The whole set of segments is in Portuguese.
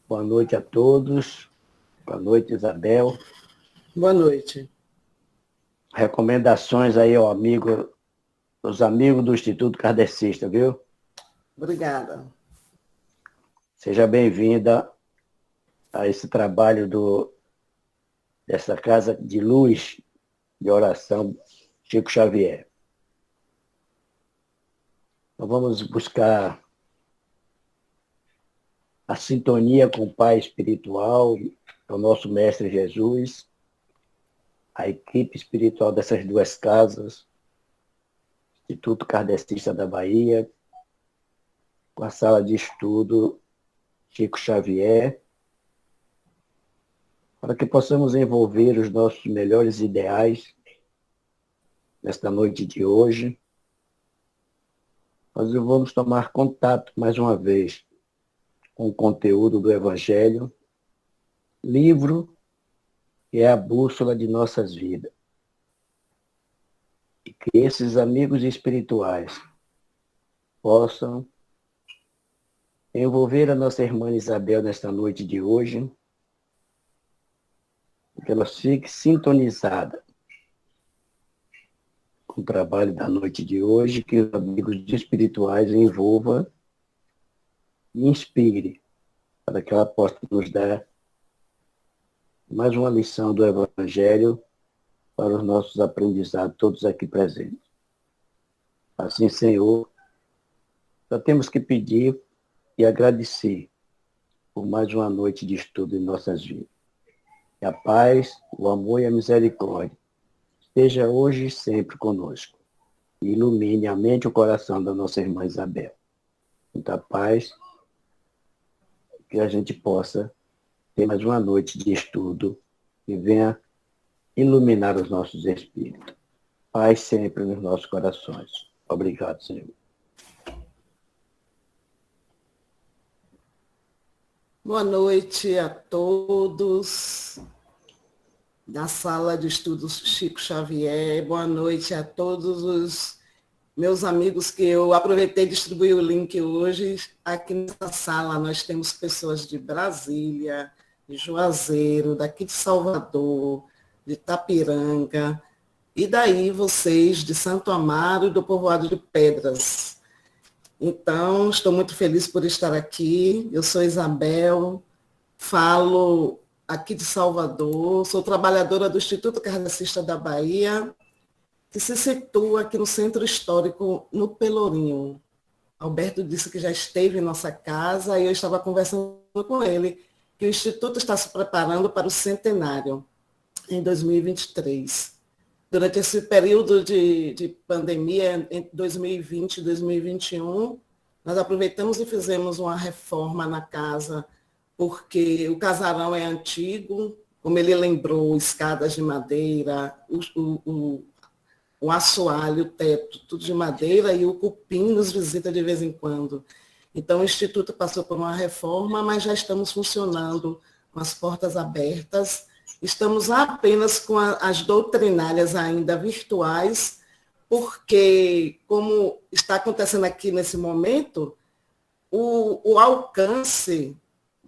Boa noite a todos. Boa noite, Isabel. Boa noite. Recomendações aí ao amigo, os amigos do Instituto Kardecista, viu? Obrigada. Seja bem-vinda a esse trabalho dessa Casa de Luz de Oração Chico Xavier. Então vamos buscar a sintonia com o Pai espiritual, o nosso Mestre Jesus, a equipe espiritual dessas duas casas, Instituto Kardecista da Bahia, com a sala de estudo Chico Xavier, para que possamos envolver os nossos melhores ideais nesta noite de hoje. Nós vamos tomar contato mais uma vez com o conteúdo do Evangelho, livro que é a bússola de nossas vidas. E que esses amigos espirituais possam envolver a nossa irmã Isabel nesta noite de hoje, que ela fique sintonizada com o trabalho da noite de hoje, que os amigos espirituais envolva e inspire, para que ela possa nos dar mais uma lição do Evangelho para os nossos aprendizados, todos aqui presentes. Assim, Senhor, só temos que pedir e agradecer por mais uma noite de estudo em nossas vidas. Que a paz, o amor e a misericórdia esteja hoje e sempre conosco. E ilumine a mente e o coração da nossa irmã Isabel. Muita paz, que a gente possa ter mais uma noite de estudo que venha iluminar os nossos espíritos. Paz sempre nos nossos corações. Obrigado, Senhor. Boa noite a todos da sala de estudos Chico Xavier. Boa noite a todos os meus amigos que eu aproveitei e distribuí o link hoje. Aqui nessa sala nós temos pessoas de Brasília, de Juazeiro, daqui de Salvador, de Itapiranga, e daí vocês de Santo Amaro e do povoado de Pedras. Então, estou muito feliz por estar aqui. Eu sou Isabel, falo aqui de Salvador, sou trabalhadora do Instituto Kardecista da Bahia, que se situa aqui no Centro Histórico, no Pelourinho. Alberto disse que já esteve em nossa casa e eu estava conversando com ele que o Instituto está se preparando para o centenário em 2023. Durante esse período de pandemia, entre 2020 e 2021, nós aproveitamos e fizemos uma reforma na casa, porque o casarão é antigo, como ele lembrou, escadas de madeira, o assoalho, o teto, tudo de madeira, e o cupim nos visita de vez em quando. Então, o Instituto passou por uma reforma, mas já estamos funcionando com as portas abertas. Estamos apenas com as doutrinárias ainda virtuais, porque, como está acontecendo aqui nesse momento, o alcance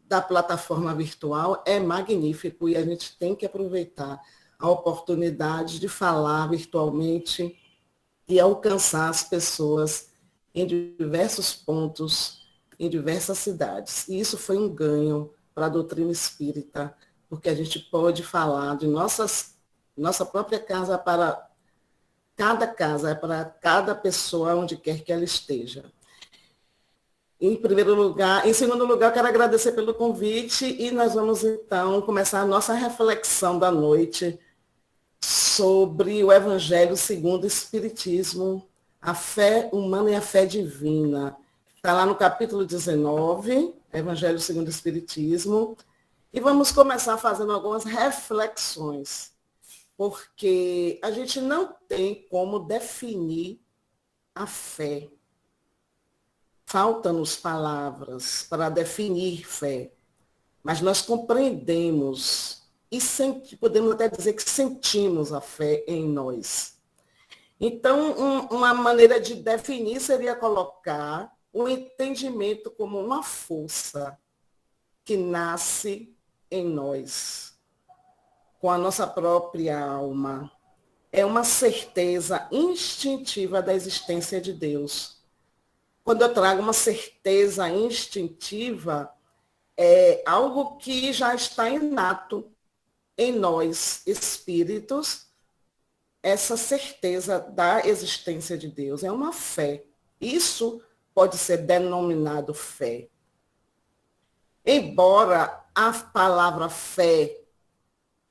da plataforma virtual é magnífico e a gente tem que aproveitar a oportunidade de falar virtualmente e alcançar as pessoas em diversos pontos, em diversas cidades. E isso foi um ganho para a doutrina espírita, porque a gente pode falar de nossa própria casa para cada pessoa, onde quer que ela esteja. Em segundo lugar, quero agradecer pelo convite e nós vamos, então, começar a nossa reflexão da noite sobre o Evangelho segundo o Espiritismo, a fé humana e a fé divina. Está lá no capítulo 19, Evangelho segundo o Espiritismo, e vamos começar fazendo algumas reflexões, porque a gente não tem como definir a fé. Faltam-nos palavras para definir fé, mas nós compreendemos e podemos até dizer que sentimos a fé em nós. Então, uma maneira de definir seria colocar o entendimento como uma força que nasce em nós, com a nossa própria alma. É uma certeza instintiva da existência de Deus. Quando eu trago uma certeza instintiva, é algo que já está inato em nós, espíritos, essa certeza da existência de Deus. É uma fé. Isso pode ser denominado fé. Embora a palavra fé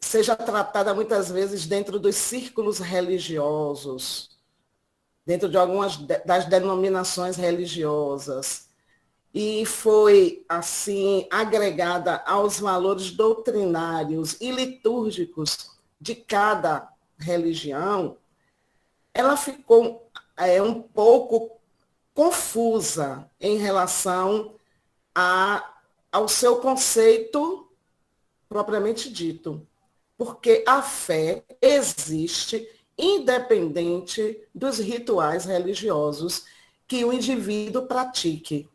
seja tratada muitas vezes dentro dos círculos religiosos, dentro de algumas das denominações religiosas, e foi, assim, agregada aos valores doutrinários e litúrgicos de cada religião, ela ficou um pouco confusa em relação ao seu conceito propriamente dito, porque a fé existe independente dos rituais religiosos que o indivíduo pratique.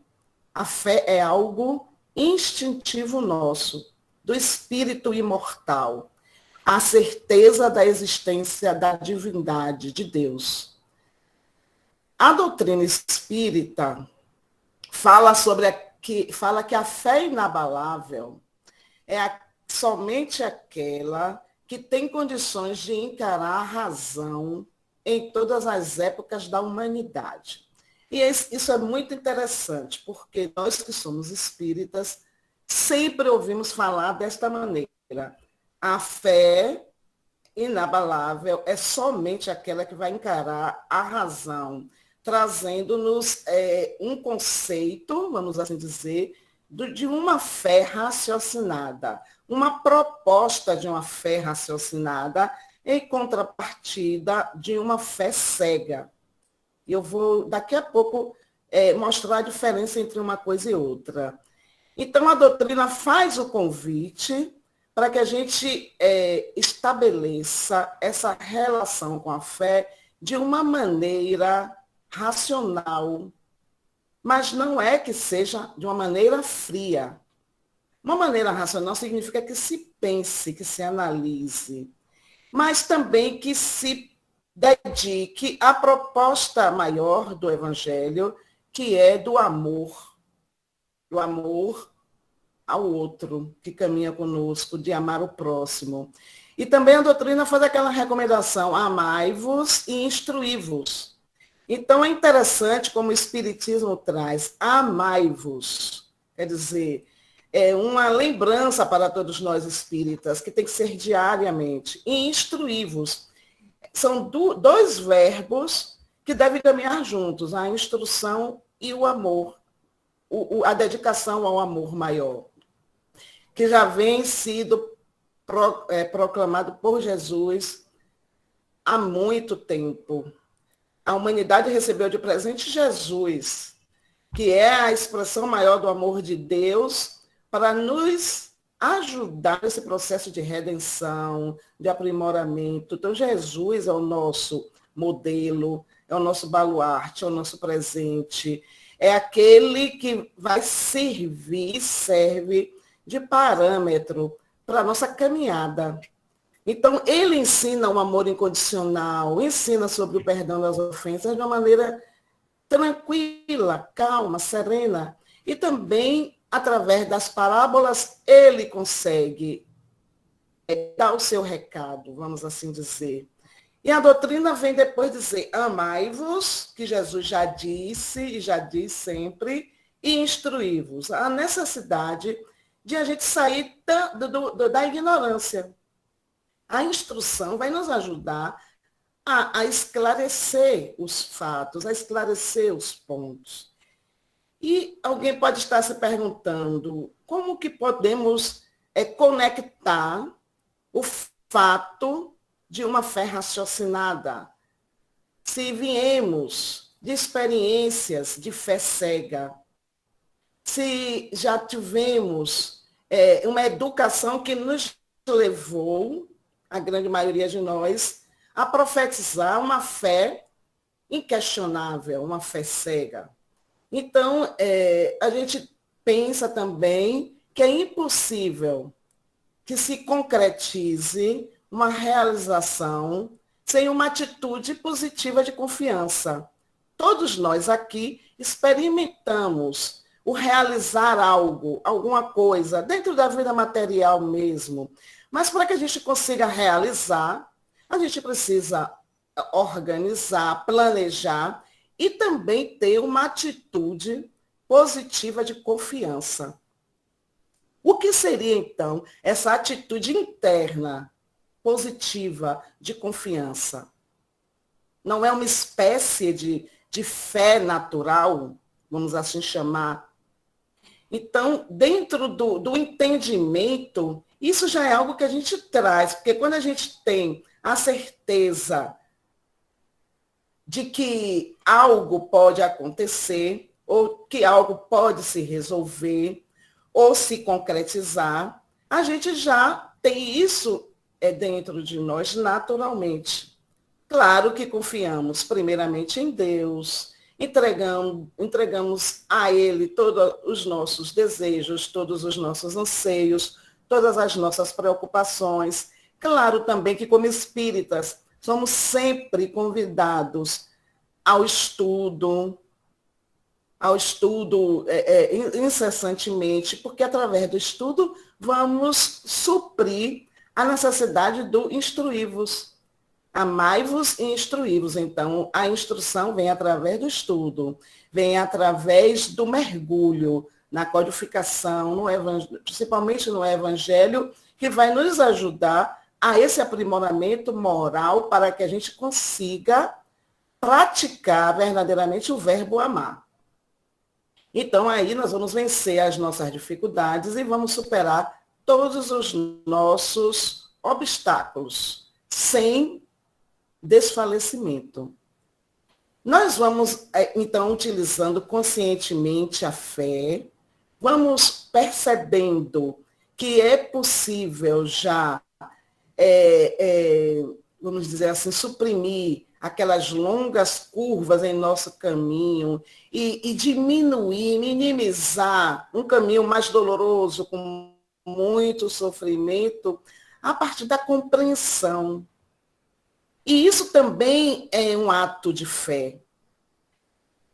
A fé é algo instintivo nosso, do espírito imortal, a certeza da existência da divindade de Deus. A doutrina espírita fala que a fé inabalável é somente aquela que tem condições de encarar a razão em todas as épocas da humanidade. E isso é muito interessante, porque nós que somos espíritas sempre ouvimos falar desta maneira. A fé inabalável é somente aquela que vai encarar a razão, trazendo-nos um conceito, vamos assim dizer, de uma fé raciocinada, uma proposta de uma fé raciocinada em contrapartida de uma fé cega. E eu vou, daqui a pouco, mostrar a diferença entre uma coisa e outra. Então, a doutrina faz o convite para que a gente estabeleça essa relação com a fé de uma maneira racional, mas não é que seja de uma maneira fria. Uma maneira racional significa que se pense, que se analise, mas também que se dedique à proposta maior do Evangelho, que é do amor ao outro, que caminha conosco, de amar o próximo. E também a doutrina faz aquela recomendação, amai-vos e instruí-vos. Então, é interessante como o Espiritismo traz, amai-vos, quer dizer, é uma lembrança para todos nós espíritas, que tem que ser diariamente, e instruí-vos. São dois verbos que devem caminhar juntos, a instrução e o amor, a dedicação ao amor maior, que já vem sido proclamado por Jesus há muito tempo. A humanidade recebeu de presente Jesus, que é a expressão maior do amor de Deus, para nos ajudar nesse processo de redenção, de aprimoramento. Então, Jesus é o nosso modelo, é o nosso baluarte, é o nosso presente, é aquele que vai servir, serve de parâmetro para a nossa caminhada. Então, ele ensina o amor incondicional, ensina sobre o perdão das ofensas de uma maneira tranquila, calma, serena. E também, através das parábolas, ele consegue dar o seu recado, vamos assim dizer. E a doutrina vem depois dizer, amai-vos, que Jesus já disse e já diz sempre, e instruí-vos. A necessidade de a gente sair da ignorância. A instrução vai nos ajudar a esclarecer os fatos, a esclarecer os pontos. E alguém pode estar se perguntando como que podemos conectar o fato de uma fé raciocinada, se viemos de experiências de fé cega, se já tivemos uma educação que nos levou, a grande maioria de nós, a profetizar uma fé inquestionável, uma fé cega. Então, a gente pensa também que é impossível que se concretize uma realização sem uma atitude positiva de confiança. Todos nós aqui experimentamos o realizar algo, alguma coisa, dentro da vida material mesmo. Mas para que a gente consiga realizar, a gente precisa organizar, planejar e também ter uma atitude positiva de confiança. O que seria, então, essa atitude interna positiva de confiança? Não é uma espécie de fé natural, vamos assim chamar. Então, dentro do entendimento, isso já é algo que a gente traz, porque quando a gente tem a certeza de que algo pode acontecer, ou que algo pode se resolver, ou se concretizar, a gente já tem isso dentro de nós naturalmente. Claro que confiamos primeiramente em Deus, entregamos a Ele todos os nossos desejos, todos os nossos anseios, todas as nossas preocupações. Claro também que, como espíritas, somos sempre convidados ao estudo incessantemente, porque através do estudo vamos suprir a necessidade do instruí-vos. Amai-vos e instruí-vos. Então, a instrução vem através do estudo, vem através do mergulho na codificação, principalmente no Evangelho, que vai nos ajudar a esse aprimoramento moral para que a gente consiga praticar verdadeiramente o verbo amar. Então, aí nós vamos vencer as nossas dificuldades e vamos superar todos os nossos obstáculos, sem desfalecimento. Nós vamos, então, utilizando conscientemente a fé, vamos percebendo que é possível já, vamos dizer assim, suprimir aquelas longas curvas em nosso caminho e diminuir, minimizar um caminho mais doloroso, com muito sofrimento, a partir da compreensão. E isso também é um ato de fé.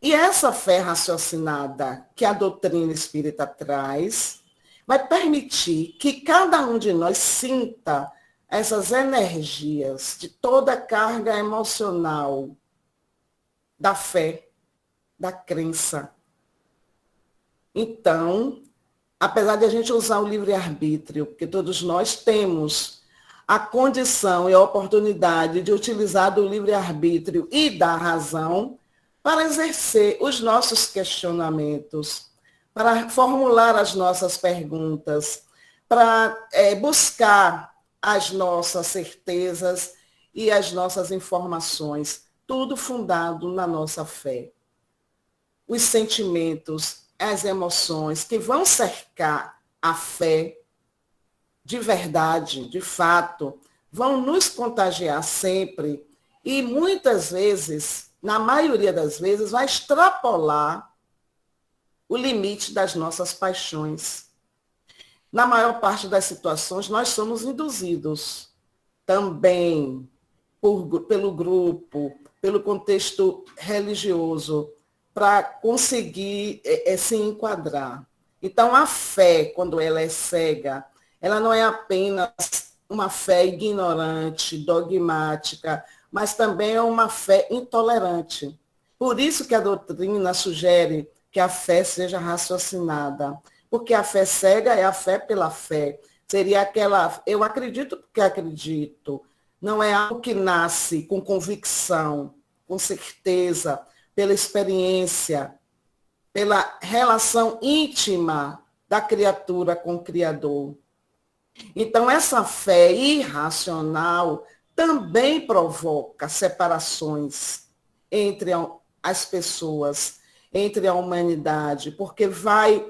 E essa fé raciocinada que a doutrina espírita traz vai permitir que cada um de nós sinta essas energias de toda a carga emocional da fé, da crença. Então, apesar de a gente usar o livre-arbítrio, porque todos nós temos a condição e a oportunidade de utilizar do livre-arbítrio e da razão para exercer os nossos questionamentos, para formular as nossas perguntas, para buscar as nossas certezas e as nossas informações, tudo fundado na nossa fé. Os sentimentos, as emoções que vão cercar a fé de verdade, de fato, vão nos contagiar sempre e muitas vezes, na maioria das vezes, vai extrapolar o limite das nossas paixões. Na maior parte das situações, nós somos induzidos também pelo grupo, pelo contexto religioso, para conseguir se enquadrar. Então, a fé, quando ela é cega, ela não é apenas uma fé ignorante, dogmática, mas também é uma fé intolerante. Por isso que a doutrina sugere que a fé seja raciocinada, porque a fé cega é a fé pela fé. Seria aquela, eu acredito porque acredito, não é algo que nasce com convicção, com certeza, pela experiência, pela relação íntima da criatura com o Criador. Então, essa fé irracional também provoca separações entre as pessoas, entre a humanidade, porque vai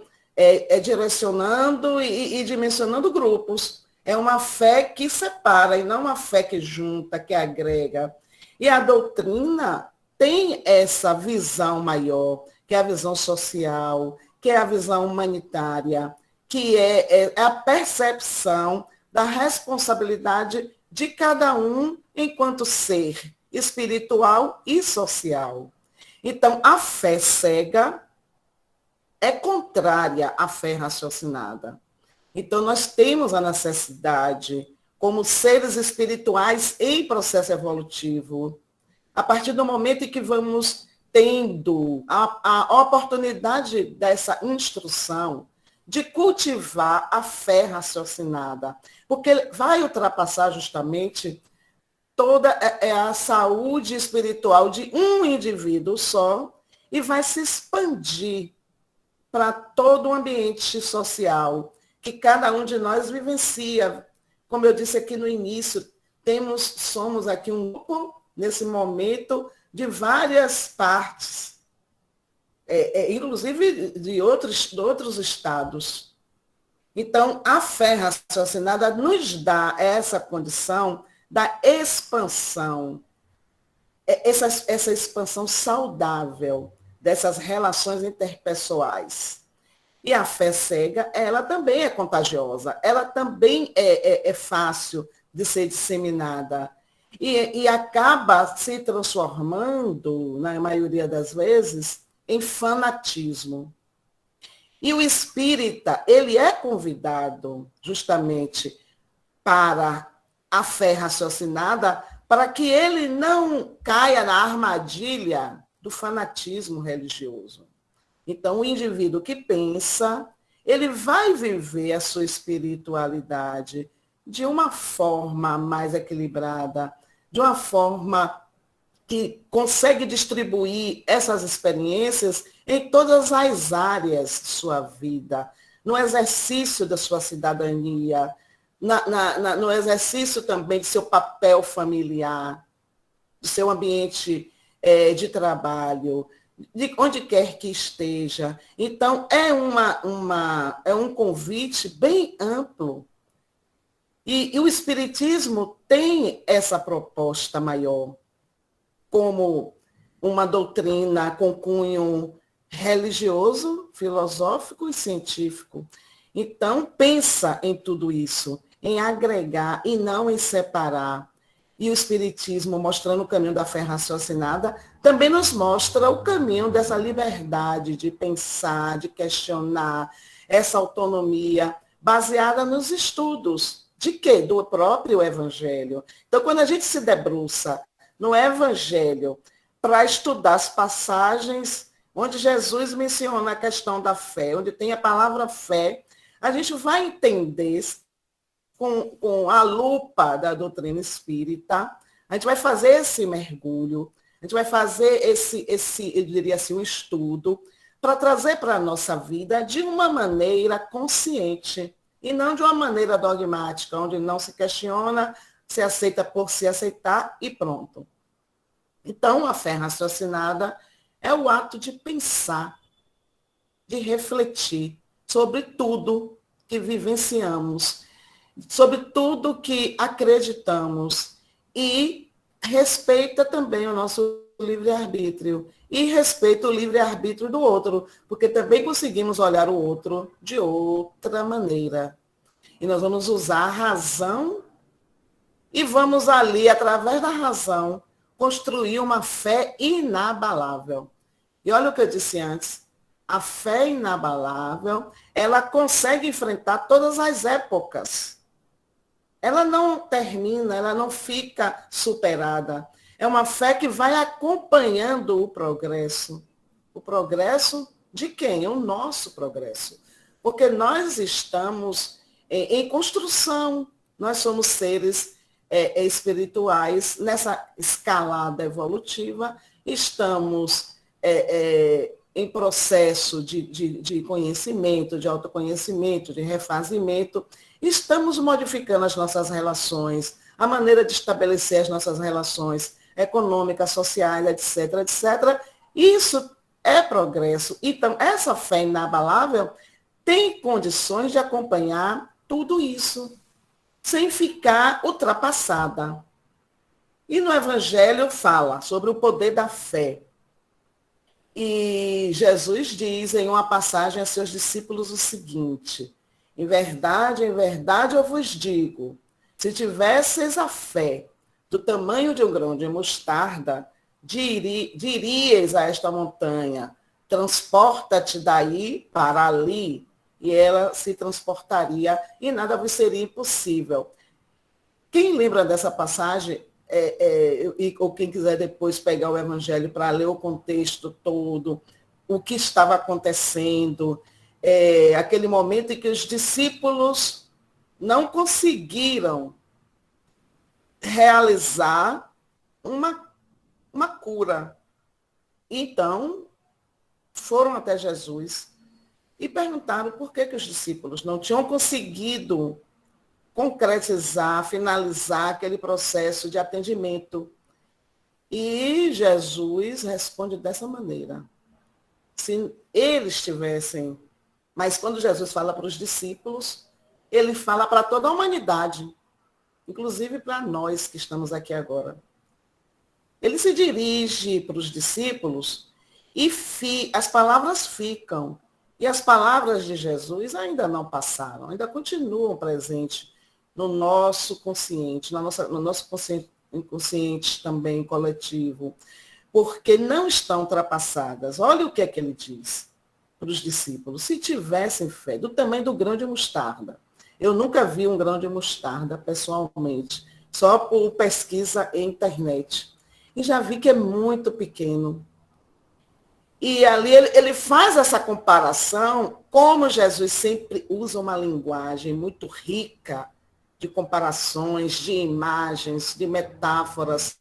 direcionando e dimensionando grupos. É uma fé que separa e não uma fé que junta, que agrega. E a doutrina tem essa visão maior, que é a visão social, que é a visão humanitária, que é a percepção da responsabilidade de cada um enquanto ser espiritual e social. Então, a fé cega é contrária à fé raciocinada. Então, nós temos a necessidade, como seres espirituais em processo evolutivo, a partir do momento em que vamos tendo a oportunidade dessa instrução, de cultivar a fé raciocinada, porque vai ultrapassar justamente toda a saúde espiritual de um indivíduo só e vai se expandir para todo o ambiente social que cada um de nós vivencia. Como eu disse aqui no início, somos aqui um grupo, nesse momento, de várias partes, inclusive de outros estados. Então, a fé raciocinada nos dá essa condição da expansão, essa expansão saudável dessas relações interpessoais. E a fé cega, ela também é contagiosa, ela também é fácil de ser disseminada. E acaba se transformando, na maioria das vezes, em fanatismo. E o espírita, ele é convidado justamente para a fé raciocinada, para que ele não caia na armadilha do fanatismo religioso. Então, o indivíduo que pensa, ele vai viver a sua espiritualidade de uma forma mais equilibrada, de uma forma que consegue distribuir essas experiências em todas as áreas de sua vida, no exercício da sua cidadania, no exercício também de seu papel familiar, do seu ambiente de trabalho, de onde quer que esteja. Então, é um convite bem amplo. E o Espiritismo tem essa proposta maior, como uma doutrina com cunho religioso, filosófico e científico. Então, pensa em tudo isso, em agregar e não em separar. E o Espiritismo, mostrando o caminho da fé raciocinada, também nos mostra o caminho dessa liberdade de pensar, de questionar, essa autonomia baseada nos estudos. De quê? Do próprio Evangelho. Então, quando a gente se debruça no Evangelho para estudar as passagens onde Jesus menciona a questão da fé, onde tem a palavra fé, a gente vai entender com a lupa da doutrina espírita, a gente vai fazer esse mergulho, a gente vai fazer eu diria assim, um estudo para trazer para a nossa vida de uma maneira consciente e não de uma maneira dogmática, onde não se questiona, se aceita por se aceitar e pronto. Então, a fé raciocinada é o ato de pensar, de refletir sobre tudo que vivenciamos, sobre tudo que acreditamos e respeita também o nosso livre-arbítrio e respeita o livre-arbítrio do outro, porque também conseguimos olhar o outro de outra maneira. E nós vamos usar a razão e vamos ali, através da razão, construir uma fé inabalável. E olha o que eu disse antes, a fé inabalável, ela consegue enfrentar todas as épocas. Ela não termina, ela não fica superada. É uma fé que vai acompanhando o progresso. O progresso de quem? O nosso progresso. Porque nós estamos em construção, nós somos seres espirituais nessa escalada evolutiva, estamos em processo de conhecimento, de autoconhecimento, de refazimento, estamos modificando as nossas relações, a maneira de estabelecer as nossas relações econômicas, sociais, etc., etc. Isso é progresso. Então, essa fé inabalável tem condições de acompanhar tudo isso, sem ficar ultrapassada. E no Evangelho fala sobre o poder da fé. E Jesus diz em uma passagem a seus discípulos o seguinte: em verdade eu vos digo, se tivesseis a fé do tamanho de um grão de mostarda, diríeis a esta montanha, transporta-te daí para ali, e ela se transportaria e nada vos seria impossível. Quem lembra dessa passagem, ou quem quiser depois pegar o Evangelho para ler o contexto todo, o que estava acontecendo, aquele momento em que os discípulos não conseguiram realizar uma cura. Então, foram até Jesus e perguntaram por que os discípulos não tinham conseguido concretizar, finalizar aquele processo de atendimento. E Jesus responde dessa maneira. Se eles tivessem... Mas quando Jesus fala para os discípulos, ele fala para toda a humanidade, inclusive para nós que estamos aqui agora. Ele se dirige para os discípulos e as palavras ficam. E as palavras de Jesus ainda não passaram, ainda continuam presentes no nosso consciente, no nosso inconsciente também coletivo, porque não estão ultrapassadas. Olha o que é que ele diz para os discípulos. Se tivessem fé do tamanho do grão de mostarda. Eu nunca vi um grão de mostarda pessoalmente, só por pesquisa em internet. E já vi que é muito pequeno. E ali ele faz essa comparação, como Jesus sempre usa uma linguagem muito rica de comparações, de imagens, de metáforas,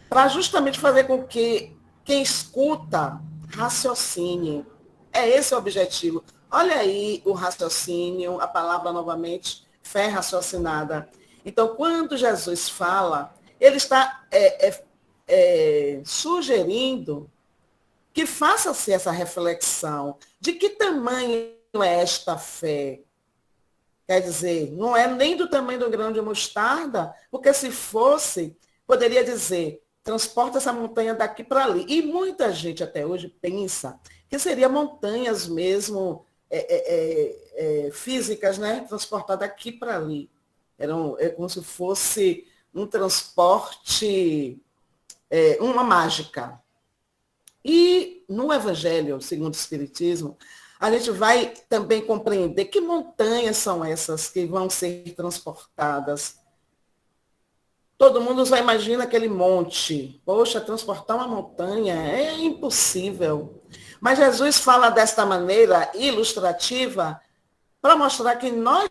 para justamente fazer com que quem escuta raciocine. É esse o objetivo. Olha aí o raciocínio, a palavra novamente, fé raciocinada. Então, quando Jesus fala, ele está sugerindo que faça-se essa reflexão de que tamanho é esta fé. Quer dizer, não é nem do tamanho do grão de mostarda, porque se fosse, poderia dizer, transporta essa montanha daqui para ali. E muita gente até hoje pensa que seria montanhas mesmo físicas, né? Transportar daqui para ali. É como se fosse um transporte, uma mágica. E no Evangelho, segundo o Espiritismo, a gente vai também compreender que montanhas são essas que vão ser transportadas. Todo mundo só imagina aquele monte. Poxa, transportar uma montanha é impossível. Mas Jesus fala desta maneira ilustrativa para mostrar que nós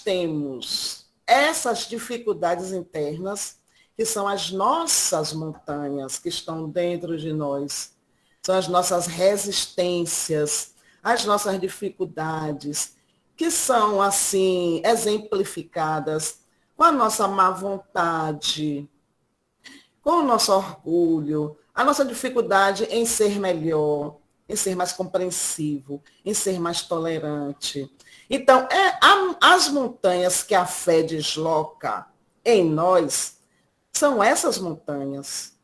temos essas dificuldades internas, que são as nossas montanhas que estão dentro de nós. São as nossas resistências, as nossas dificuldades, que são, assim, exemplificadas com a nossa má vontade, com o nosso orgulho, a nossa dificuldade em ser melhor, em ser mais compreensivo, em ser mais tolerante. Então, as montanhas que a fé desloca em nós são essas montanhas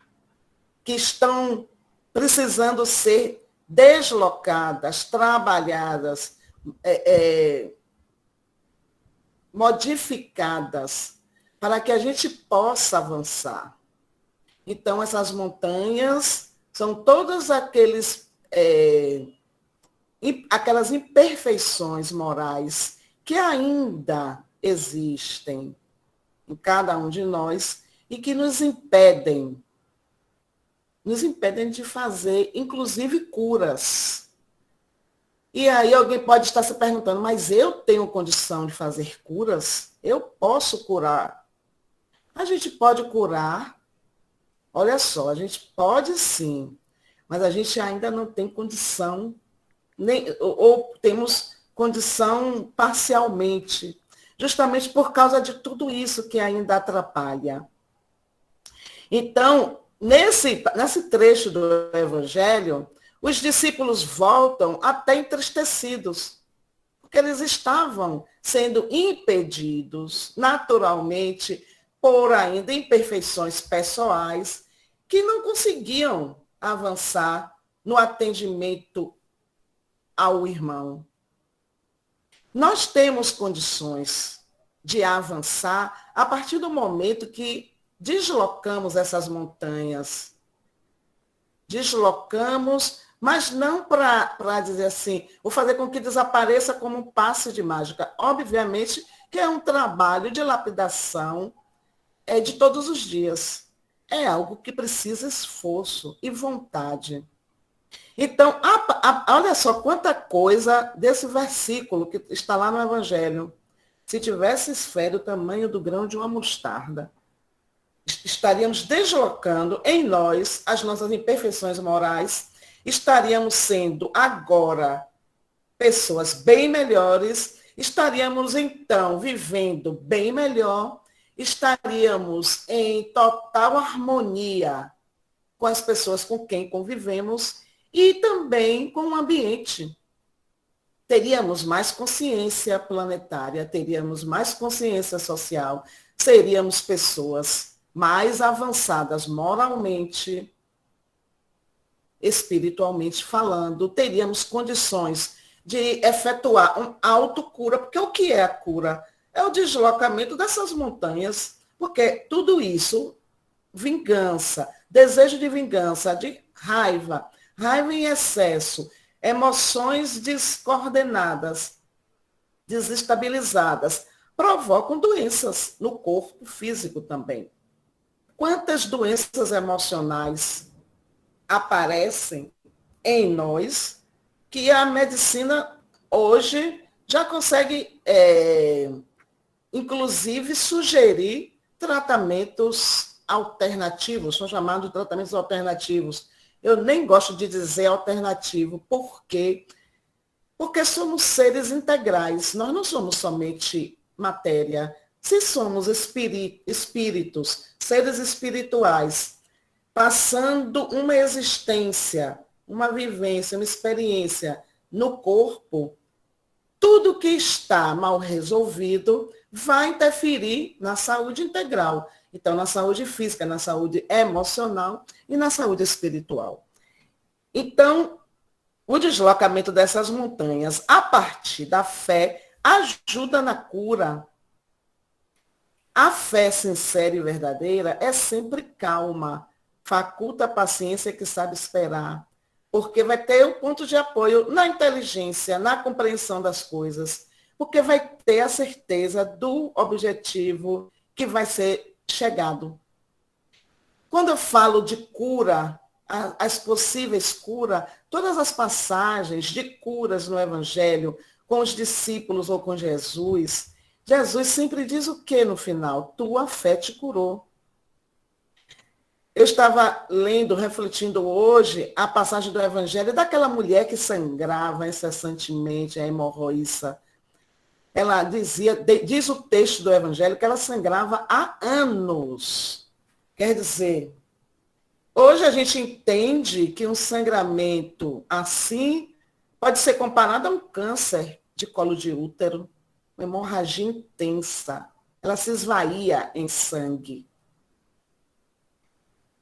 que estão precisando ser deslocadas, trabalhadas, modificadas, para que a gente possa avançar. Então, essas montanhas são todas aquelas imperfeições morais que ainda existem em cada um de nós e que nos impedem de fazer, inclusive, curas. E aí alguém pode estar se perguntando, mas eu tenho condição de fazer curas? Eu posso curar? A gente pode curar, olha só, a gente pode sim, mas a gente ainda não tem condição, ou temos condição parcialmente, justamente por causa de tudo isso que ainda atrapalha. Então, nesse trecho do Evangelho, os discípulos voltam até entristecidos, porque eles estavam sendo impedidos, naturalmente, por ainda imperfeições pessoais, que não conseguiam avançar no atendimento ao irmão. Nós temos condições de avançar a partir do momento que deslocamos essas montanhas. Deslocamos, mas não para dizer assim, vou fazer com que desapareça como um passe de mágica. Obviamente que é um trabalho de lapidação de todos os dias. É algo que precisa esforço e vontade. Então, olha só quanta coisa desse versículo que está lá no Evangelho. Se tivesse esfera o tamanho do grão de uma mostarda, estaríamos deslocando em nós as nossas imperfeições morais, estaríamos sendo agora pessoas bem melhores, estaríamos então vivendo bem melhor, estaríamos em total harmonia com as pessoas com quem convivemos e também com o ambiente. Teríamos mais consciência planetária, teríamos mais consciência social, seríamos pessoas mais avançadas moralmente, espiritualmente falando, teríamos condições de efetuar uma autocura, porque o que é a cura? É o deslocamento dessas montanhas, porque tudo isso, vingança, desejo de vingança, de raiva, raiva em excesso, emoções descoordenadas, desestabilizadas, provocam doenças no corpo físico também. Quantas doenças emocionais aparecem em nós que a medicina hoje já consegue, inclusive, sugerir tratamentos alternativos, são chamados de tratamentos alternativos. Eu nem gosto de dizer alternativo, por quê? Porque somos seres integrais, nós não somos somente matéria. Se somos espíritos, seres espirituais, passando uma existência, uma vivência, uma experiência no corpo, tudo que está mal resolvido vai interferir na saúde integral. Então, na saúde física, na saúde emocional e na saúde espiritual. Então, o deslocamento dessas montanhas a partir da fé ajuda na cura. A fé sincera e verdadeira é sempre calma, faculta a paciência que sabe esperar, porque vai ter um ponto de apoio na inteligência, na compreensão das coisas, porque vai ter a certeza do objetivo que vai ser chegado. Quando eu falo de cura, as possíveis curas, todas as passagens de curas no Evangelho, com os discípulos ou com Jesus, Jesus sempre diz o que no final? Tua fé te curou. Eu estava lendo, refletindo hoje, a passagem do Evangelho daquela mulher que sangrava incessantemente, a hemorroíça. Ela dizia, diz o texto do Evangelho, que ela sangrava há anos. Quer dizer, hoje a gente entende que um sangramento assim pode ser comparado a um câncer de colo de útero, uma hemorragia intensa. Ela se esvaía em sangue.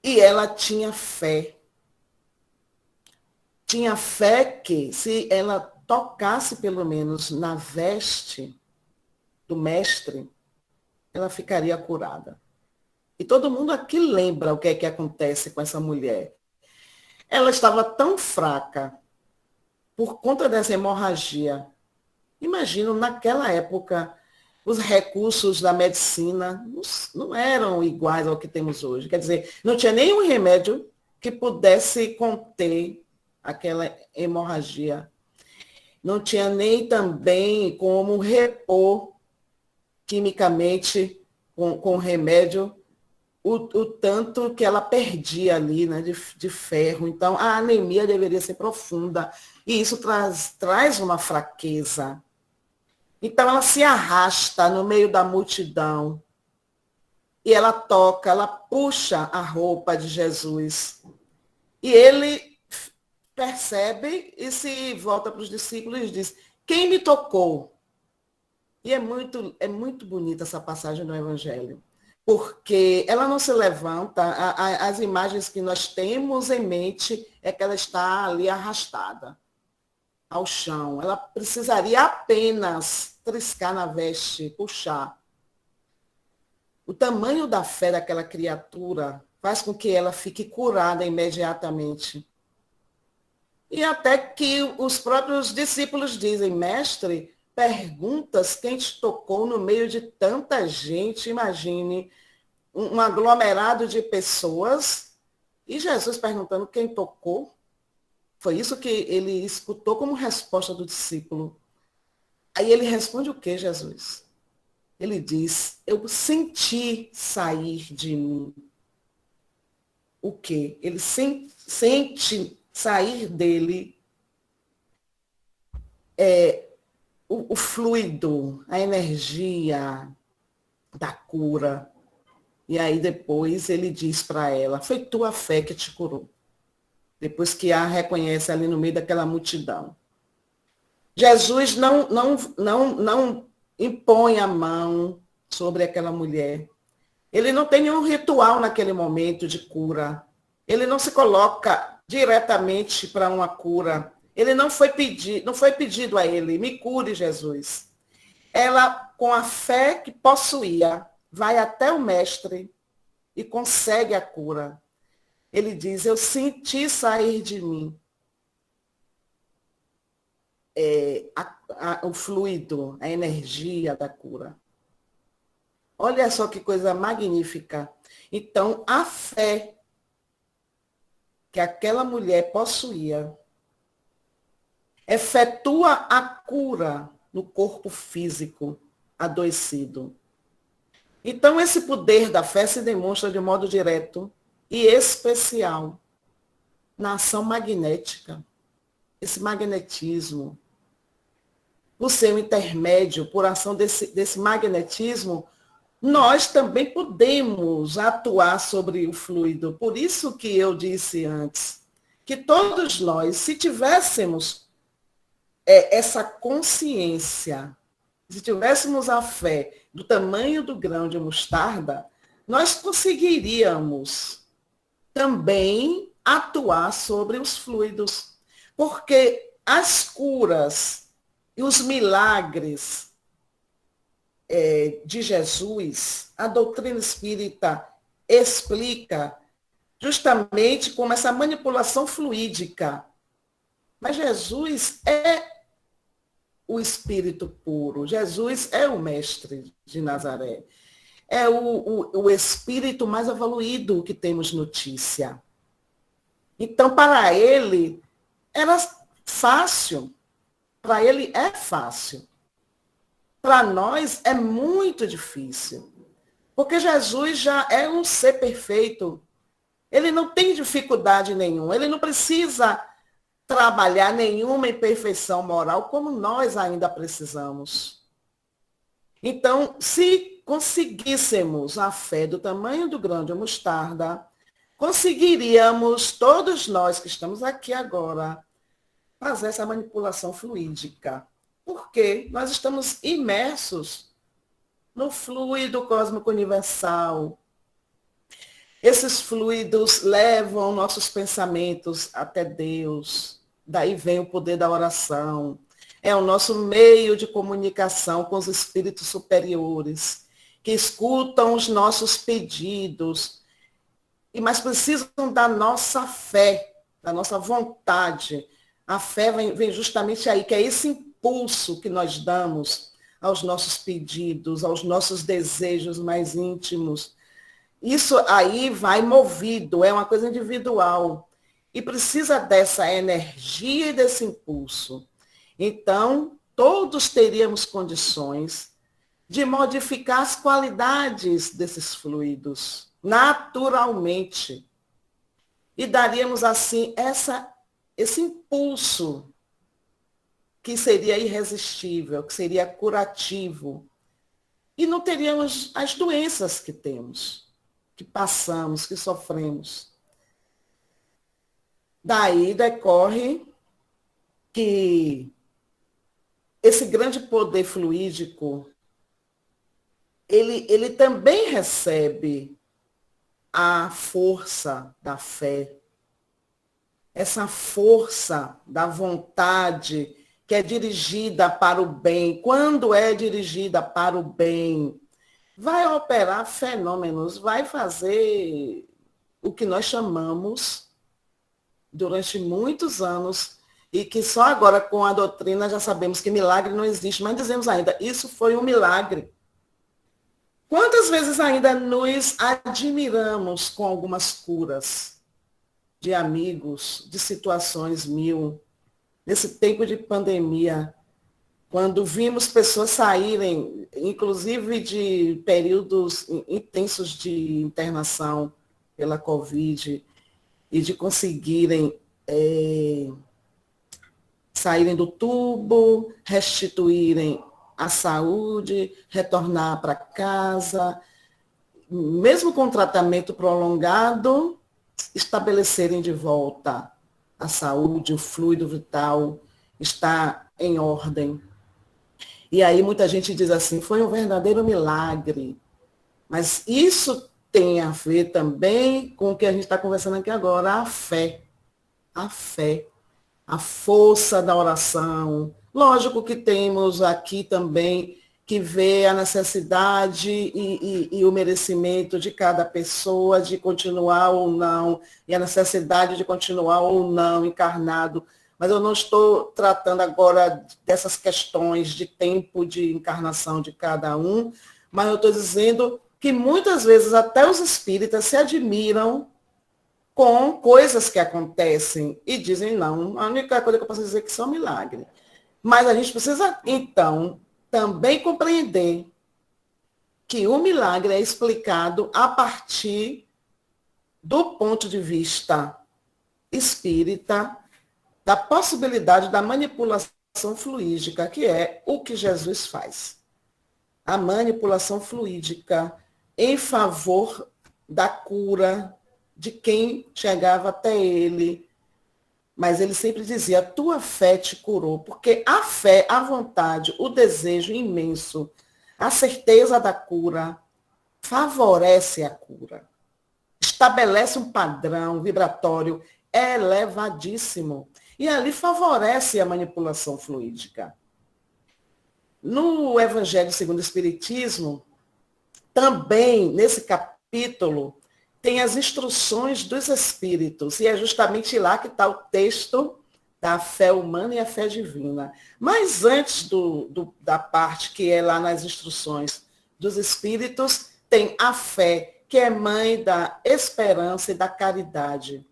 E ela tinha fé. Tinha fé que, se ela tocasse pelo menos na veste do mestre, ela ficaria curada. E todo mundo aqui lembra o que é que acontece com essa mulher. Ela estava tão fraca por conta dessa hemorragia. Imagino, naquela época, os recursos da medicina não eram iguais ao que temos hoje. Quer dizer, não tinha nenhum remédio que pudesse conter aquela hemorragia. Não tinha nem também como repor quimicamente com remédio o tanto que ela perdia ali, né, de ferro. Então, a anemia deveria ser profunda. E isso traz uma fraqueza. Então, ela se arrasta no meio da multidão. E ela toca, ela puxa a roupa de Jesus. E ele percebe e se volta para os discípulos e diz, quem me tocou? E é muito bonita essa passagem do Evangelho. Porque ela não se levanta, as imagens que nós temos em mente é que ela está ali arrastada. ao chão. Ela precisaria apenas triscar na veste, puxar. O tamanho da fé daquela criatura faz com que ela fique curada imediatamente. E até que os próprios discípulos dizem, mestre, perguntas quem te tocou no meio de tanta gente, imagine, um aglomerado de pessoas, e Jesus perguntando quem tocou. Foi isso que ele escutou como resposta do discípulo. Aí ele responde o que, Jesus? Ele diz, eu senti sair de mim. O quê? Ele sente sair dele o fluido, a energia da cura. E aí depois ele diz para ela, foi tua fé que te curou. Depois que a reconhece ali no meio daquela multidão. Jesus não impõe a mão sobre aquela mulher. Ele não tem nenhum ritual naquele momento de cura. Ele não se coloca diretamente para uma cura. Ele não foi pedido a ele, me cure, Jesus. Ela, com a fé que possuía, vai até o mestre e consegue a cura. Ele diz, eu senti sair de mim o fluido, a energia da cura. Olha só que coisa magnífica. Então, a fé que aquela mulher possuía efetua a cura no corpo físico adoecido. Então, esse poder da fé se demonstra de modo direto e especial na ação magnética. Esse magnetismo, por seu intermédio, por ação desse magnetismo, nós também podemos atuar sobre o fluido. Por isso que eu disse antes, que todos nós, se tivéssemos essa consciência, se tivéssemos a fé do tamanho do grão de mostarda, nós conseguiríamos também atuar sobre os fluidos. Porque as curas e os milagres de Jesus, a doutrina espírita explica justamente como essa manipulação fluídica. Mas Jesus é o Espírito puro, Jesus é o Mestre de Nazaré, é o Espírito mais evoluído que temos notícia. Então, para ele, era fácil. Para ele é fácil. Para nós é muito difícil. Porque Jesus já é um ser perfeito. Ele não tem dificuldade nenhuma. Ele não precisa trabalhar nenhuma imperfeição moral como nós ainda precisamos. Então, se conseguíssemos a fé do tamanho do grão de mostarda, conseguiríamos, todos nós que estamos aqui agora, fazer essa manipulação fluídica. Porque nós estamos imersos no fluido cósmico universal. Esses fluidos levam nossos pensamentos até Deus. Daí vem o poder da oração. É o nosso meio de comunicação com os espíritos superiores, que escutam os nossos pedidos, mas precisam da nossa fé, da nossa vontade. A fé vem justamente aí, que é esse impulso que nós damos aos nossos pedidos, aos nossos desejos mais íntimos. Isso aí vai movido, é uma coisa individual. E precisa dessa energia e desse impulso. Então, todos teríamos condições de modificar as qualidades desses fluidos, naturalmente. E daríamos, assim, esse impulso que seria irresistível, que seria curativo. E não teríamos as doenças que temos, que passamos, que sofremos. Daí decorre que esse grande poder fluídico, ele também recebe a força da fé, essa força da vontade que é dirigida para o bem, quando é dirigida para o bem, vai operar fenômenos, vai fazer o que nós chamamos, durante muitos anos, e que só agora com a doutrina já sabemos que milagre não existe, mas dizemos ainda, isso foi um milagre. Quantas vezes ainda nos admiramos com algumas curas de amigos, de situações mil, nesse tempo de pandemia, quando vimos pessoas saírem, inclusive de períodos intensos de internação pela Covid, e de conseguirem saírem do tubo, restituírem a saúde, retornar para casa, mesmo com tratamento prolongado, estabelecerem de volta a saúde, o fluido vital está em ordem. E aí muita gente diz assim, foi um verdadeiro milagre. Mas isso tem a ver também com o que a gente está conversando aqui agora, a fé. A fé, a força da oração. Lógico que temos aqui também que ver a necessidade e o merecimento de cada pessoa de continuar ou não, e a necessidade de continuar ou não encarnado. Mas eu não estou tratando agora dessas questões de tempo de encarnação de cada um, mas eu estou dizendo que muitas vezes até os espíritas se admiram com coisas que acontecem e dizem, não, a única coisa que eu posso dizer é que são milagres. Mas a gente precisa, então, também compreender que o milagre é explicado a partir do ponto de vista espírita, da possibilidade da manipulação fluídica, que é o que Jesus faz. A manipulação fluídica em favor da cura de quem chegava até ele. Mas ele sempre dizia, a tua fé te curou, porque a fé, a vontade, o desejo imenso, a certeza da cura, favorece a cura. Estabelece um padrão vibratório elevadíssimo. E ali favorece a manipulação fluídica. No Evangelho segundo o Espiritismo, também, nesse capítulo, tem as instruções dos espíritos, e é justamente lá que está o texto da fé humana e a fé divina. Mas antes da parte que é lá nas instruções dos espíritos, tem a fé, que é mãe da esperança e da caridade.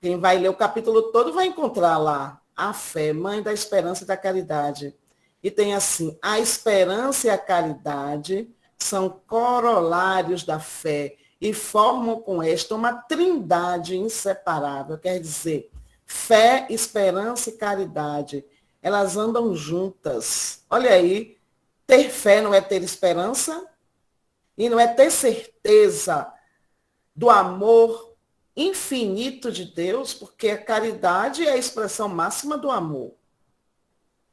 Quem vai ler o capítulo todo vai encontrar lá a fé, mãe da esperança e da caridade. E tem assim, a esperança e a caridade são corolários da fé, e formam com esta uma trindade inseparável. Quer dizer, fé, esperança e caridade, elas andam juntas. Olha aí, ter fé não é ter esperança e não é ter certeza do amor infinito de Deus, porque a caridade é a expressão máxima do amor.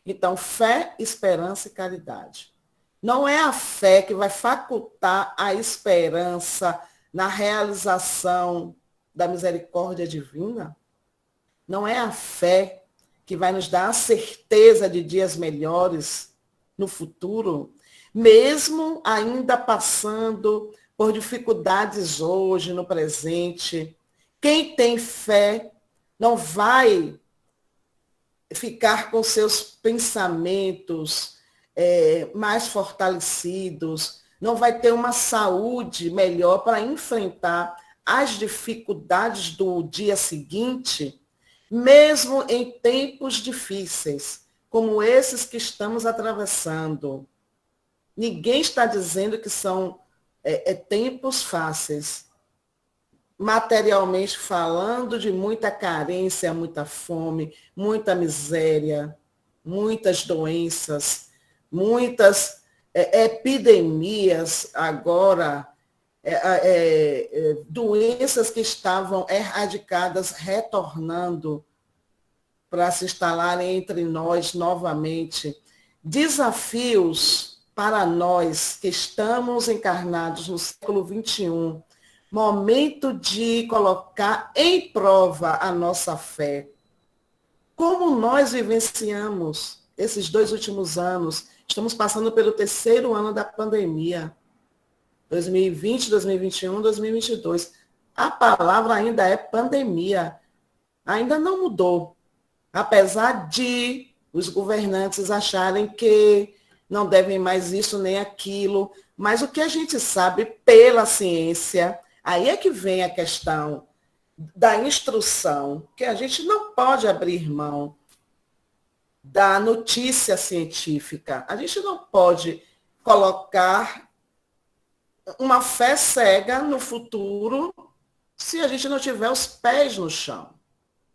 Então, fé, esperança e caridade. Não é a fé que vai facultar a esperança na realização da misericórdia divina. Não é a fé que vai nos dar a certeza de dias melhores no futuro, mesmo ainda passando por dificuldades hoje, no presente. Quem tem fé não vai ficar com seus pensamentos mais fortalecidos, não vai ter uma saúde melhor para enfrentar as dificuldades do dia seguinte, mesmo em tempos difíceis, como esses que estamos atravessando. Ninguém está dizendo que são tempos fáceis, materialmente falando, de muita carência, muita fome, muita miséria, muitas doenças, muitas epidemias agora, doenças que estavam erradicadas, retornando para se instalarem entre nós novamente. Desafios para nós que estamos encarnados no século XXI, momento de colocar em prova a nossa fé. como nós vivenciamos esses 2 últimos anos. Estamos passando pelo 3º ano da pandemia. 2020, 2021, 2022. A palavra ainda é pandemia. Ainda não mudou. Apesar de os governantes acharem que não devem mais isso nem aquilo. Mas o que a gente sabe pela ciência, aí é que vem a questão da instrução, que a gente não pode abrir mão da notícia científica. A gente não pode colocar uma fé cega no futuro se a gente não tiver os pés no chão.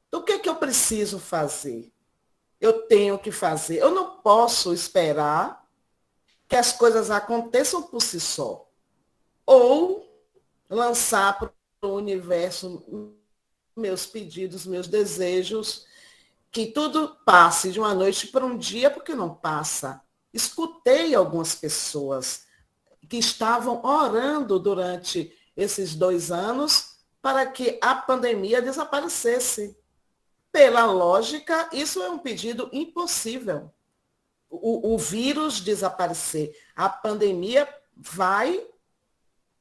Então, o que é que eu preciso fazer? Eu tenho que fazer. Eu não posso esperar que as coisas aconteçam por si só. Ou lançar para o universo meus pedidos, meus desejos, que tudo passe de uma noite para um dia, porque não passa. Escutei algumas pessoas que estavam orando durante esses 2 anos para que a pandemia desaparecesse. Pela lógica, isso é um pedido impossível. O vírus desaparecer. A pandemia vai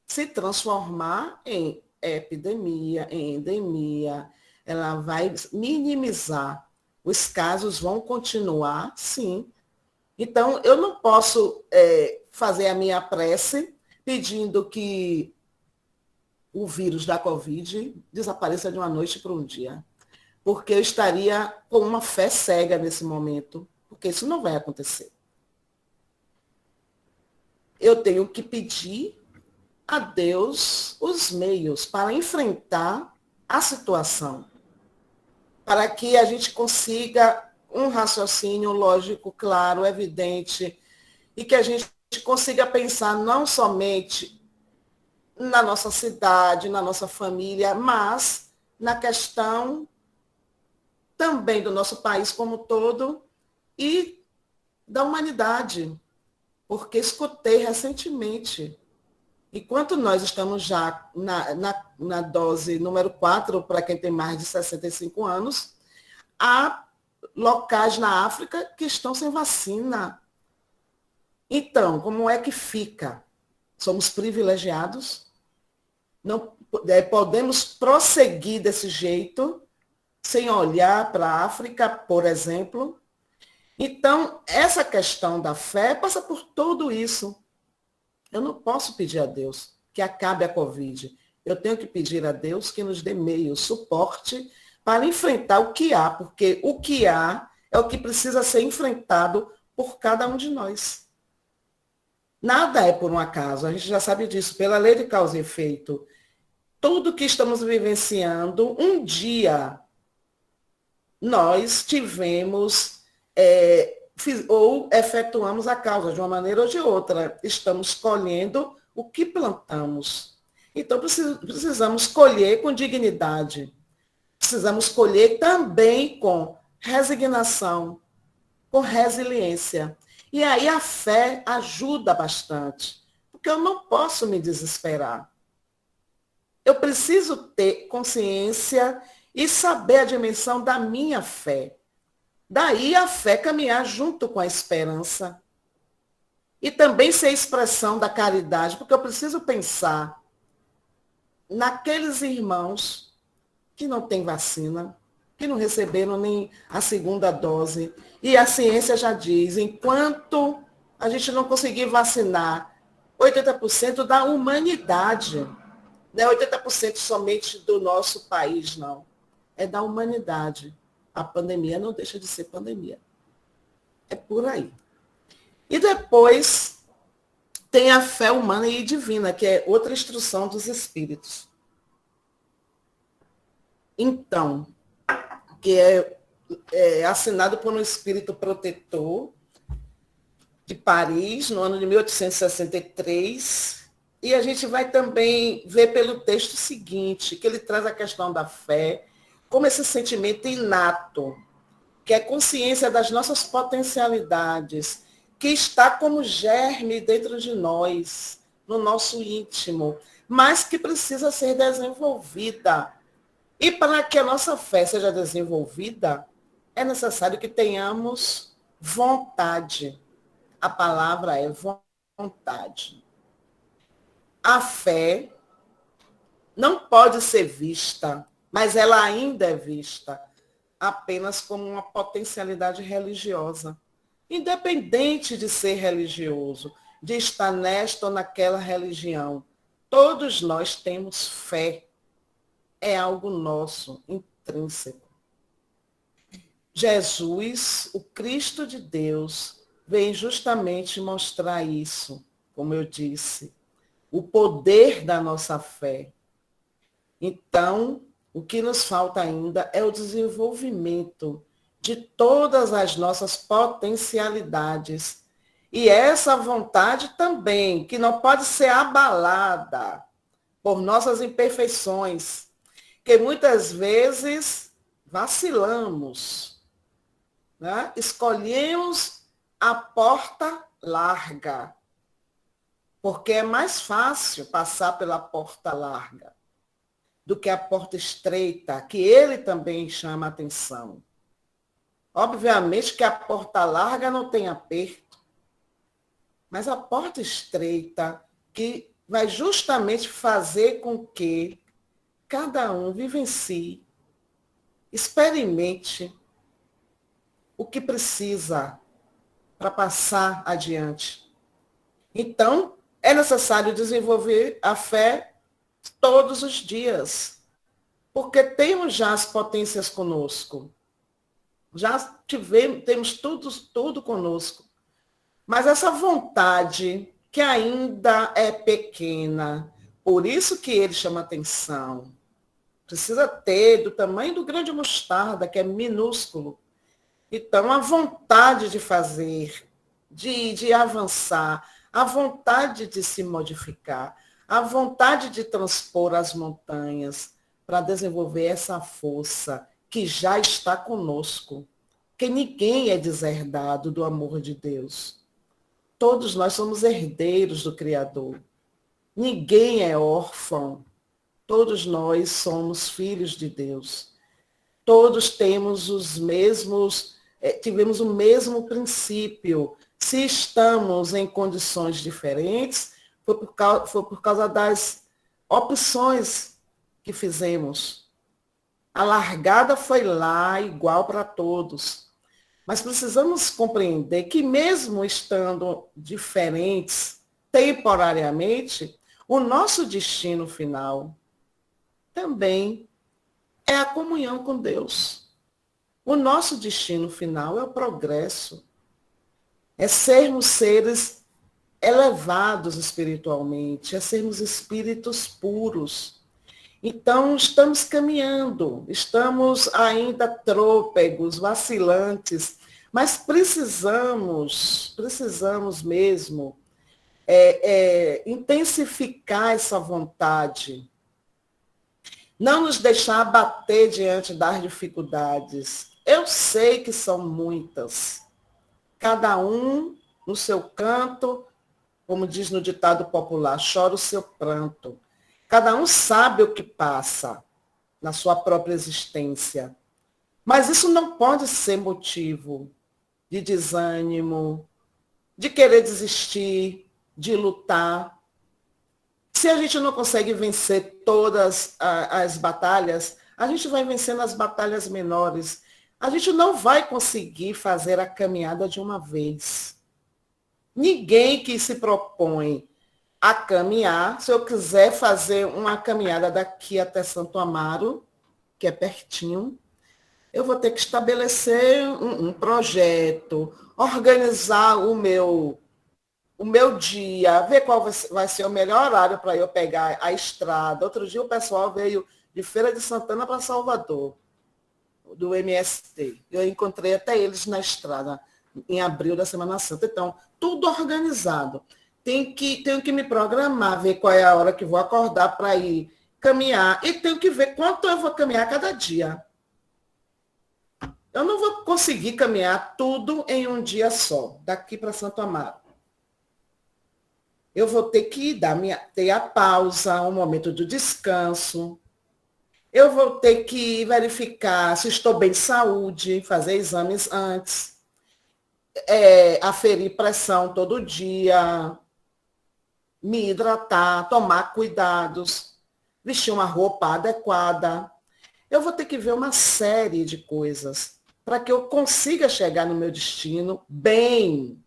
se transformar em epidemia, em endemia. Ela vai minimizar. Os casos vão continuar, sim. Então, eu não posso fazer a minha prece pedindo que o vírus da Covid desapareça de uma noite para um dia. Porque eu estaria com uma fé cega nesse momento, porque isso não vai acontecer. Eu tenho que pedir a Deus os meios para enfrentar a situação, para que a gente consiga um raciocínio lógico, claro, evidente, e que a gente consiga pensar não somente na nossa cidade, na nossa família, mas na questão também do nosso país como um todo e da humanidade. Porque escutei recentemente, enquanto nós estamos já na dose número 4, para quem tem mais de 65 anos, há locais na África que estão sem vacina. Então, como é que fica? Somos privilegiados? Não podemos prosseguir desse jeito, sem olhar para a África, por exemplo. Então, essa questão da fé passa por tudo isso. Eu não posso pedir a Deus que acabe a Covid. Eu tenho que pedir a Deus que nos dê meio, suporte para enfrentar o que há, porque o que há é o que precisa ser enfrentado por cada um de nós. Nada é por um acaso, a gente já sabe disso, pela lei de causa e efeito. Tudo que estamos vivenciando, um dia nós tivemos ou efetuamos a causa de uma maneira ou de outra. Estamos colhendo o que plantamos. Então, precisamos colher com dignidade. Precisamos colher também com resignação, com resiliência. E aí a fé ajuda bastante, porque eu não posso me desesperar. Eu preciso ter consciência e saber a dimensão da minha fé. Daí a fé caminhar junto com a esperança. E também ser expressão da caridade, porque eu preciso pensar naqueles irmãos que não têm vacina, que não receberam nem a 2ª dose. E a ciência já diz, enquanto a gente não conseguir vacinar 80% da humanidade, não é 80% somente do nosso país, não. É da humanidade. A pandemia não deixa de ser pandemia. É por aí. E depois tem a fé humana e divina, que é outra instrução dos espíritos. Então, que é assinado por um espírito protetor de Paris, no ano de 1863, e a gente vai também ver pelo texto seguinte, que ele traz a questão da fé como esse sentimento inato, que é consciência das nossas potencialidades, que está como germe dentro de nós, no nosso íntimo, mas que precisa ser desenvolvida. E para que a nossa fé seja desenvolvida, é necessário que tenhamos vontade. A palavra é vontade. A fé não pode ser vista, mas ela ainda é vista apenas como uma potencialidade religiosa. Independente de ser religioso, de estar nesta ou naquela religião, todos nós temos fé. É algo nosso, intrínseco. Jesus, o Cristo de Deus, vem justamente mostrar isso, como eu disse, o poder da nossa fé. Então, o que nos falta ainda é o desenvolvimento de todas as nossas potencialidades. E essa vontade também, que não pode ser abalada por nossas imperfeições, que muitas vezes vacilamos, né? Escolhemos a porta larga, porque é mais fácil passar pela porta larga do que a porta estreita, que ele também chama atenção. Obviamente que a porta larga não tem aperto, mas a porta estreita que vai justamente fazer com que cada um vivencie, experimente o que precisa para passar adiante. Então, é necessário desenvolver a fé todos os dias, porque temos já as potências conosco. Já temos tudo conosco. Mas essa vontade, que ainda é pequena, por isso que ele chama atenção, precisa ter do tamanho do grão de mostarda, que é minúsculo. Então, a vontade de fazer, de avançar, a vontade de se modificar, a vontade de transpor as montanhas para desenvolver essa força que já está conosco. Que ninguém é deserdado do amor de Deus. Todos nós somos herdeiros do Criador. Ninguém é órfão. Todos nós somos filhos de Deus. Todos temos tivemos o mesmo princípio. Se estamos em condições diferentes, foi por causa das opções que fizemos. A largada foi lá, igual para todos. Mas precisamos compreender que mesmo estando diferentes temporariamente, o nosso destino final também é a comunhão com Deus. O nosso destino final é o progresso. É sermos seres elevados espiritualmente, é sermos espíritos puros. Então, estamos caminhando, estamos ainda trôpegos, vacilantes, mas precisamos mesmo intensificar essa vontade, não nos deixar abater diante das dificuldades. Eu sei que são muitas, cada um no seu canto, como diz no ditado popular, chora o seu pranto. Cada um sabe o que passa na sua própria existência. Mas isso não pode ser motivo de desânimo, de querer desistir, de lutar. Se a gente não consegue vencer todas as batalhas, a gente vai vencendo as batalhas menores. A gente não vai conseguir fazer a caminhada de uma vez. Ninguém que se propõe a caminhar, se eu quiser fazer uma caminhada daqui até Santo Amaro, que é pertinho, eu vou ter que estabelecer um projeto, organizar o meu dia, ver qual vai ser o melhor horário para eu pegar a estrada. Outro dia o pessoal veio de Feira de Santana para Salvador, do MST. Eu encontrei até eles na estrada, em abril da Semana Santa. Então, tudo organizado. Tenho que me programar, ver qual é a hora que vou acordar para ir caminhar. E tenho que ver quanto eu vou caminhar cada dia. Eu não vou conseguir caminhar tudo em um dia só, daqui para Santo Amaro. Eu vou ter que ter a pausa, um momento de descanso. Eu vou ter que verificar se estou bem de saúde, fazer exames antes, aferir pressão todo dia, me hidratar, tomar cuidados, vestir uma roupa adequada. Eu vou ter que ver uma série de coisas para que eu consiga chegar no meu destino bem.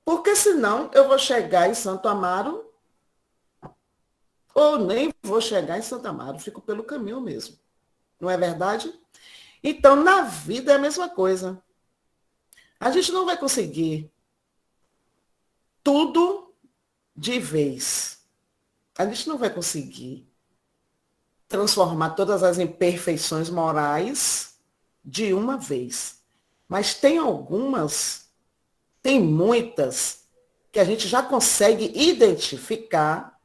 Porque senão eu vou chegar em Santo Amaro ou nem vou chegar em Santo Amaro, fico pelo caminho mesmo. Não é verdade? Então, na vida é a mesma coisa. A gente não vai conseguir tudo de vez. A gente não vai conseguir transformar todas as imperfeições morais de uma vez. Mas tem algumas, tem muitas, que a gente já consegue identificar,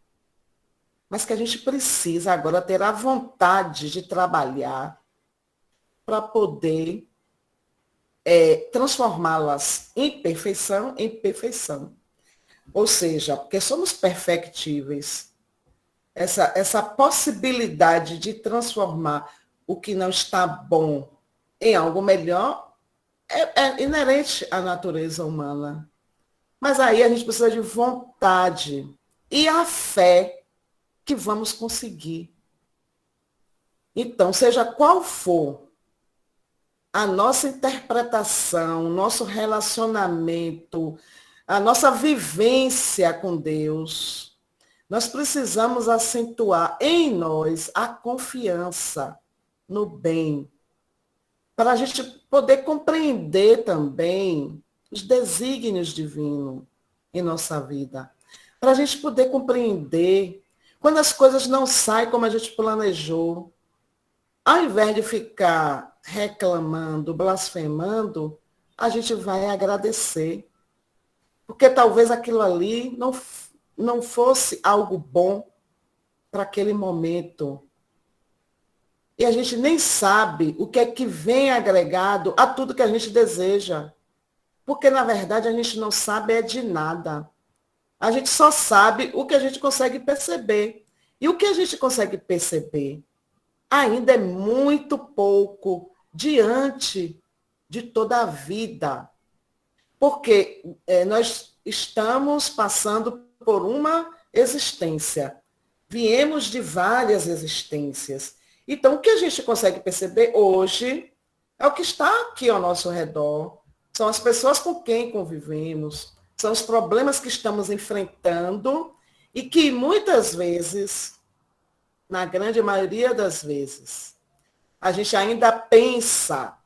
mas que a gente precisa agora ter a vontade de trabalhar para poder transformá-las em perfeição em perfeição. Ou seja, porque somos perfectíveis. Essa possibilidade de transformar o que não está bom em algo melhor é inerente à natureza humana. Mas aí a gente precisa de vontade e a fé que vamos conseguir. Então, seja qual for a nossa interpretação, nosso relacionamento, a nossa vivência com Deus, nós precisamos acentuar em nós a confiança no bem, para a gente poder compreender também os desígnios divinos em nossa vida, para a gente poder compreender quando as coisas não saem como a gente planejou. Ao invés de ficar reclamando, blasfemando, a gente vai agradecer. Porque talvez aquilo ali não fosse algo bom para aquele momento. E a gente nem sabe o que é que vem agregado a tudo que a gente deseja. Porque, na verdade, a gente não sabe de nada. A gente só sabe o que a gente consegue perceber. E o que a gente consegue perceber ainda é muito pouco diante de toda a vida. Porque nós estamos passando por uma existência. Viemos de várias existências. Então, o que a gente consegue perceber hoje é o que está aqui ao nosso redor. São as pessoas com quem convivemos, são os problemas que estamos enfrentando e que muitas vezes, na grande maioria das vezes, a gente ainda pensa,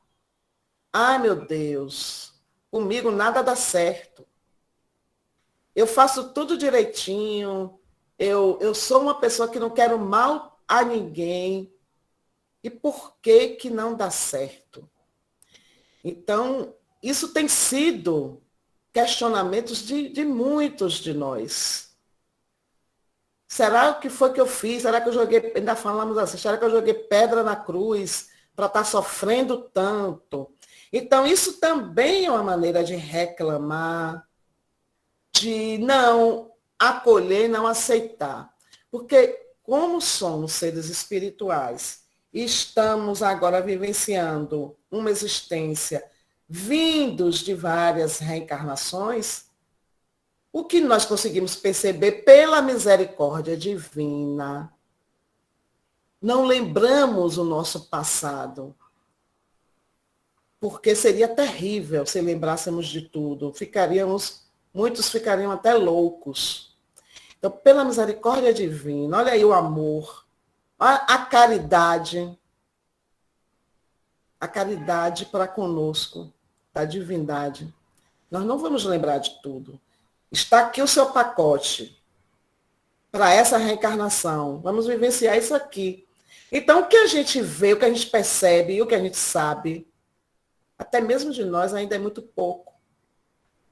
ai meu Deus, comigo nada dá certo. Eu faço tudo direitinho, eu sou uma pessoa que não quero mal a ninguém. E por que que não dá certo? Então, isso tem sido questionamentos de muitos de nós. Será que foi que eu fiz? Será que eu joguei, ainda falamos assim, será que eu joguei pedra na cruz para estar sofrendo tanto? Então, isso também é uma maneira de reclamar, de não acolher, não aceitar. Porque, como somos seres espirituais e estamos agora vivenciando uma existência vindos de várias reencarnações, o que nós conseguimos perceber pela misericórdia divina, não lembramos o nosso passado, porque seria terrível se lembrássemos de tudo. Muitos ficariam até loucos. Então, pela misericórdia divina, olha aí o amor, a caridade para conosco, da divindade. Nós não vamos lembrar de tudo. Está aqui o seu pacote para essa reencarnação. Vamos vivenciar isso aqui. Então, o que a gente vê, o que a gente percebe e o que a gente sabe, até mesmo de nós, ainda é muito pouco.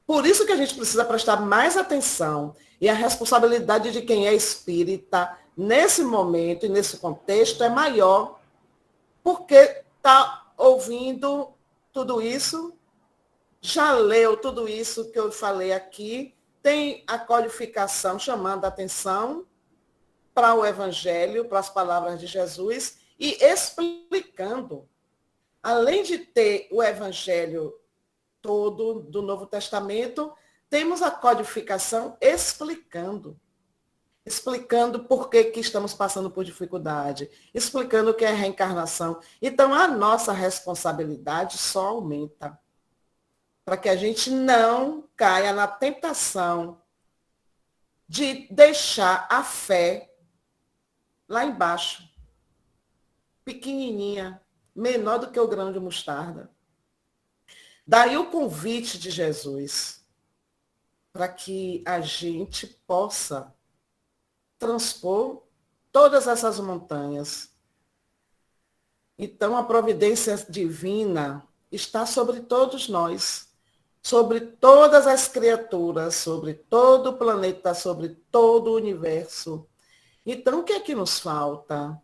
Por isso que a gente precisa prestar mais atenção. E a responsabilidade de quem é espírita, nesse momento e nesse contexto, é maior. Porque está ouvindo tudo isso, já leu tudo isso que eu falei aqui, tem a codificação chamando a atenção para o Evangelho, para as palavras de Jesus e explicando. Além de ter o Evangelho todo do Novo Testamento, temos a codificação explicando. Explicando por que estamos passando por dificuldade, explicando o que é reencarnação. Então, a nossa responsabilidade só aumenta, para que a gente não caia na tentação de deixar a fé lá embaixo, pequenininha, menor do que o grão de mostarda. Daí o convite de Jesus para que a gente possa transpor todas essas montanhas. Então, a providência divina está sobre todos nós, sobre todas as criaturas, sobre todo o planeta, sobre todo o universo. Então, o que é que nos falta?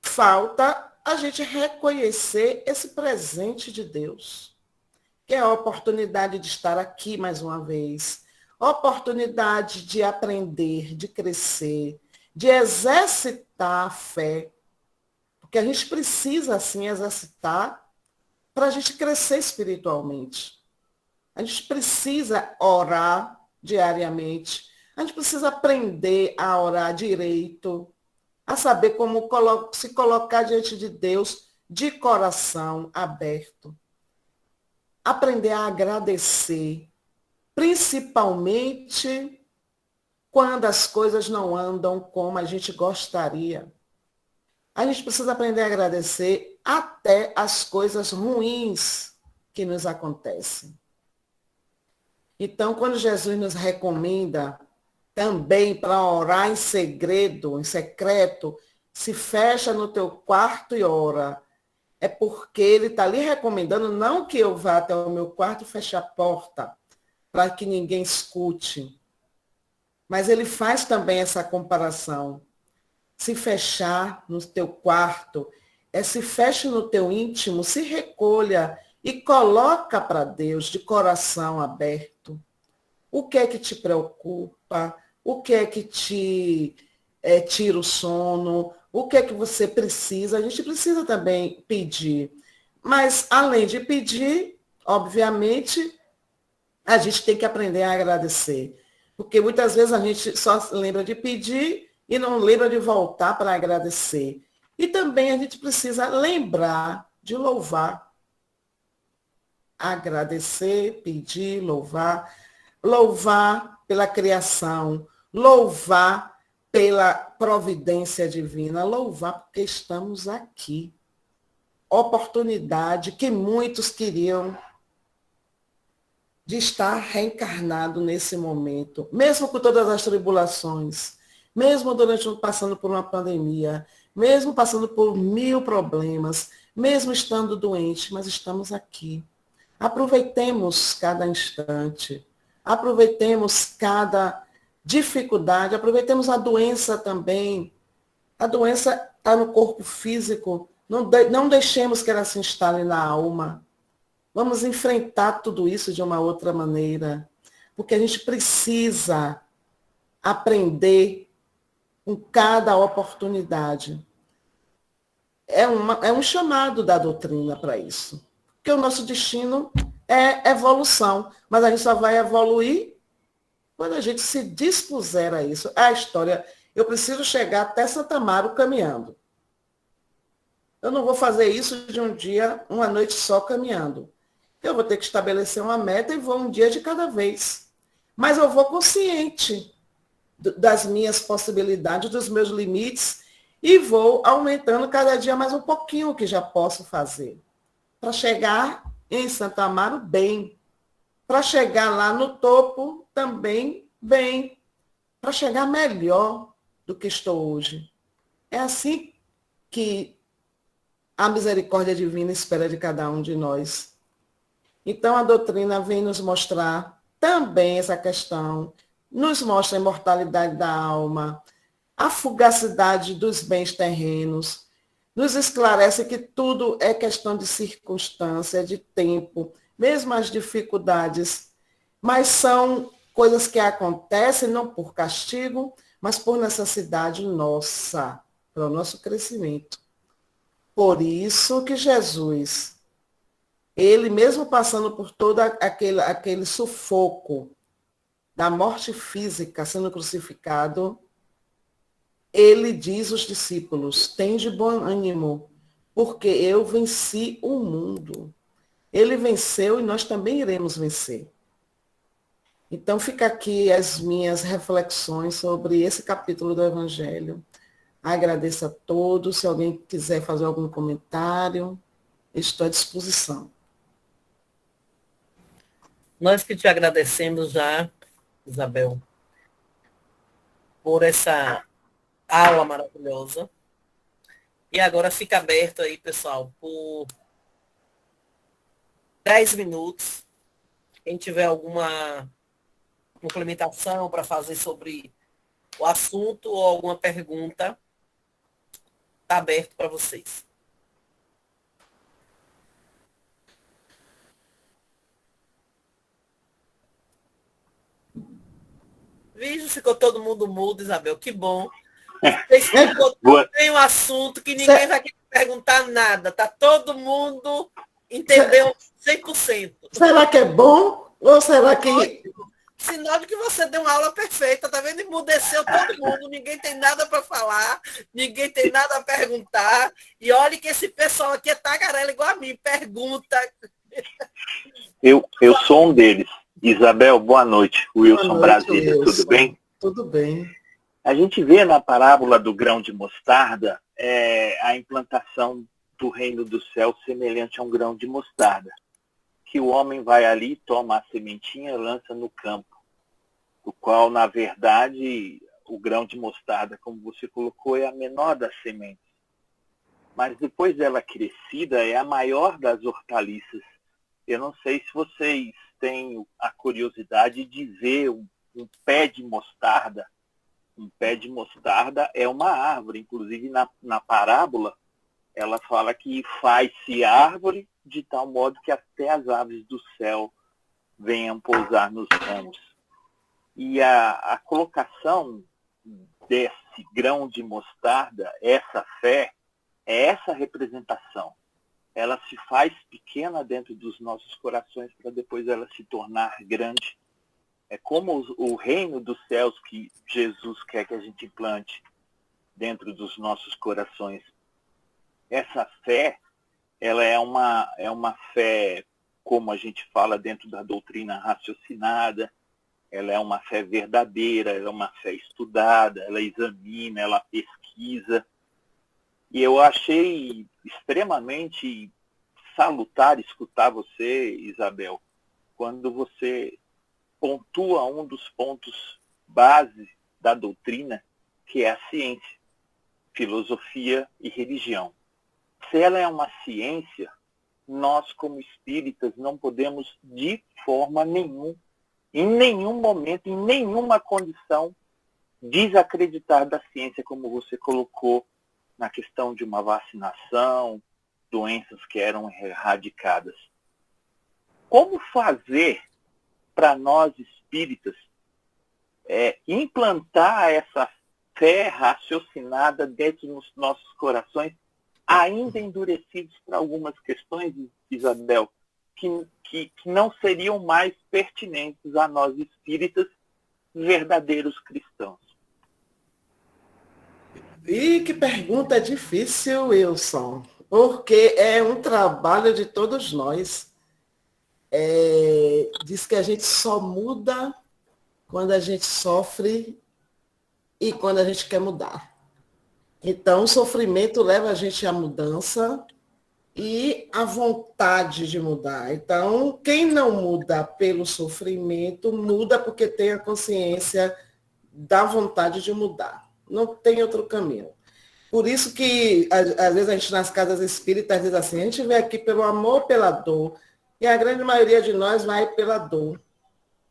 Falta a gente reconhecer esse presente de Deus, que é a oportunidade de estar aqui mais uma vez, oportunidade de aprender, de crescer, de exercitar a fé, porque a gente precisa, assim, exercitar para a gente crescer espiritualmente. A gente precisa orar diariamente, a gente precisa aprender a orar direito, a saber como se colocar diante de Deus de coração aberto. Aprender a agradecer, principalmente quando as coisas não andam como a gente gostaria. A gente precisa aprender a agradecer até as coisas ruins que nos acontecem. Então, quando Jesus nos recomenda também para orar em segredo, em secreto, se fecha no teu quarto e ora, é porque ele está ali recomendando não que eu vá até o meu quarto e feche a porta, para que ninguém escute. Mas ele faz também essa comparação. Se fechar no teu quarto, se feche no teu íntimo, se recolha e coloca para Deus de coração aberto. O que é que te preocupa? O que é que te tira o sono? O que é que você precisa? A gente precisa também pedir. Mas, além de pedir, obviamente, a gente tem que aprender a agradecer. Porque muitas vezes a gente só lembra de pedir e não lembra de voltar para agradecer. E também a gente precisa lembrar de louvar. Agradecer, pedir, louvar. Louvar pela criação. Louvar pela providência divina. Louvar porque estamos aqui. Oportunidade que muitos queriam de estar reencarnado nesse momento, mesmo com todas as tribulações, mesmo passando por uma pandemia, mesmo passando por 1000 problemas, mesmo estando doente, mas estamos aqui. Aproveitemos cada instante, aproveitemos cada dificuldade, aproveitemos a doença também. A doença está no corpo físico, não deixemos que ela se instale na alma. Vamos enfrentar tudo isso de uma outra maneira, porque a gente precisa aprender com cada oportunidade. É um chamado da doutrina para isso. Porque o nosso destino é evolução, mas a gente só vai evoluir quando a gente se dispuser a isso. É a história. Eu preciso chegar até Santa Amaro caminhando. Eu não vou fazer isso de um dia, uma noite só caminhando. Eu vou ter que estabelecer uma meta e vou um dia de cada vez. Mas eu vou consciente das minhas possibilidades, dos meus limites, e vou aumentando cada dia mais um pouquinho o que já posso fazer. Para chegar em Santa Amaro bem. Para chegar lá no topo também bem. Para chegar melhor do que estou hoje. É assim que a misericórdia divina espera de cada um de nós. Então, a doutrina vem nos mostrar também essa questão, nos mostra a imortalidade da alma, a fugacidade dos bens terrenos, nos esclarece que tudo é questão de circunstância, de tempo, mesmo as dificuldades, mas são coisas que acontecem não por castigo, mas por necessidade nossa, para o nosso crescimento. Por isso que Jesus, ele mesmo passando por todo aquele sufoco da morte física, sendo crucificado, ele diz aos discípulos, tende bom ânimo, porque eu venci o mundo. Ele venceu e nós também iremos vencer. Então fica aqui as minhas reflexões sobre esse capítulo do Evangelho. Agradeço a todos. Se alguém quiser fazer algum comentário, estou à disposição. Nós que te agradecemos já, Isabel, por essa aula maravilhosa. E agora fica aberto aí, pessoal, por 10 minutos. Quem tiver alguma complementação para fazer sobre o assunto ou alguma pergunta, está aberto para vocês. Vixe, ficou todo mundo mudo, Isabel, que bom. Tem um assunto que ninguém vai perguntar nada, tá todo mundo entendeu 100%. Será que é bom ou será que... Sinal de que você deu uma aula perfeita, tá vendo? Emudeceu todo mundo, ninguém tem nada para falar, ninguém tem nada a perguntar. E olha que esse pessoal aqui é tagarela igual a mim, pergunta. Eu sou um deles. Isabel, boa noite. Wilson Brasília, tudo bem? Tudo bem. A gente vê na parábola do grão de mostarda a implantação do reino do céu semelhante a um grão de mostarda, que o homem vai ali, toma a sementinha e lança no campo, o qual, na verdade, o grão de mostarda, como você colocou, é a menor das sementes. Mas depois dela crescida, é a maior das hortaliças. Eu não sei se vocês têm a curiosidade de ver um pé de mostarda. Um pé de mostarda é uma árvore, inclusive na parábola, ela fala que faz-se árvore de tal modo que até as aves do céu venham pousar nos ramos. E a colocação desse grão de mostarda, essa fé, é essa representação. Ela se faz pequena dentro dos nossos corações para depois ela se tornar grande. É como o reino dos céus que Jesus quer que a gente implante dentro dos nossos corações. Essa fé, ela é uma fé, como a gente fala dentro da doutrina raciocinada, ela é uma fé verdadeira, ela é uma fé estudada, ela examina, ela pesquisa. E eu achei extremamente salutar escutar você, Isabel, quando você pontua um dos pontos base da doutrina, que é a ciência, filosofia e religião. Se ela é uma ciência, nós, como espíritas, não podemos, de forma nenhuma, em nenhum momento, em nenhuma condição, desacreditar da ciência, como você colocou na questão de uma vacinação, doenças que eram erradicadas. Como fazer para nós espíritas implantar essa fé raciocinada dentro dos nossos corações, ainda endurecidos para algumas questões, Isabel, que não seriam mais pertinentes a nós espíritas, verdadeiros cristãos? E que pergunta difícil, Wilson, porque é um trabalho de todos nós. Diz que a gente só muda quando a gente sofre e quando a gente quer mudar. Então, o sofrimento leva a gente à mudança e à vontade de mudar. Então, quem não muda pelo sofrimento, muda porque tem a consciência da vontade de mudar. Não tem outro caminho. Por isso que, às vezes, a gente nas casas espíritas diz assim, a gente vem aqui pelo amor, pela dor, e a grande maioria de nós vai pela dor.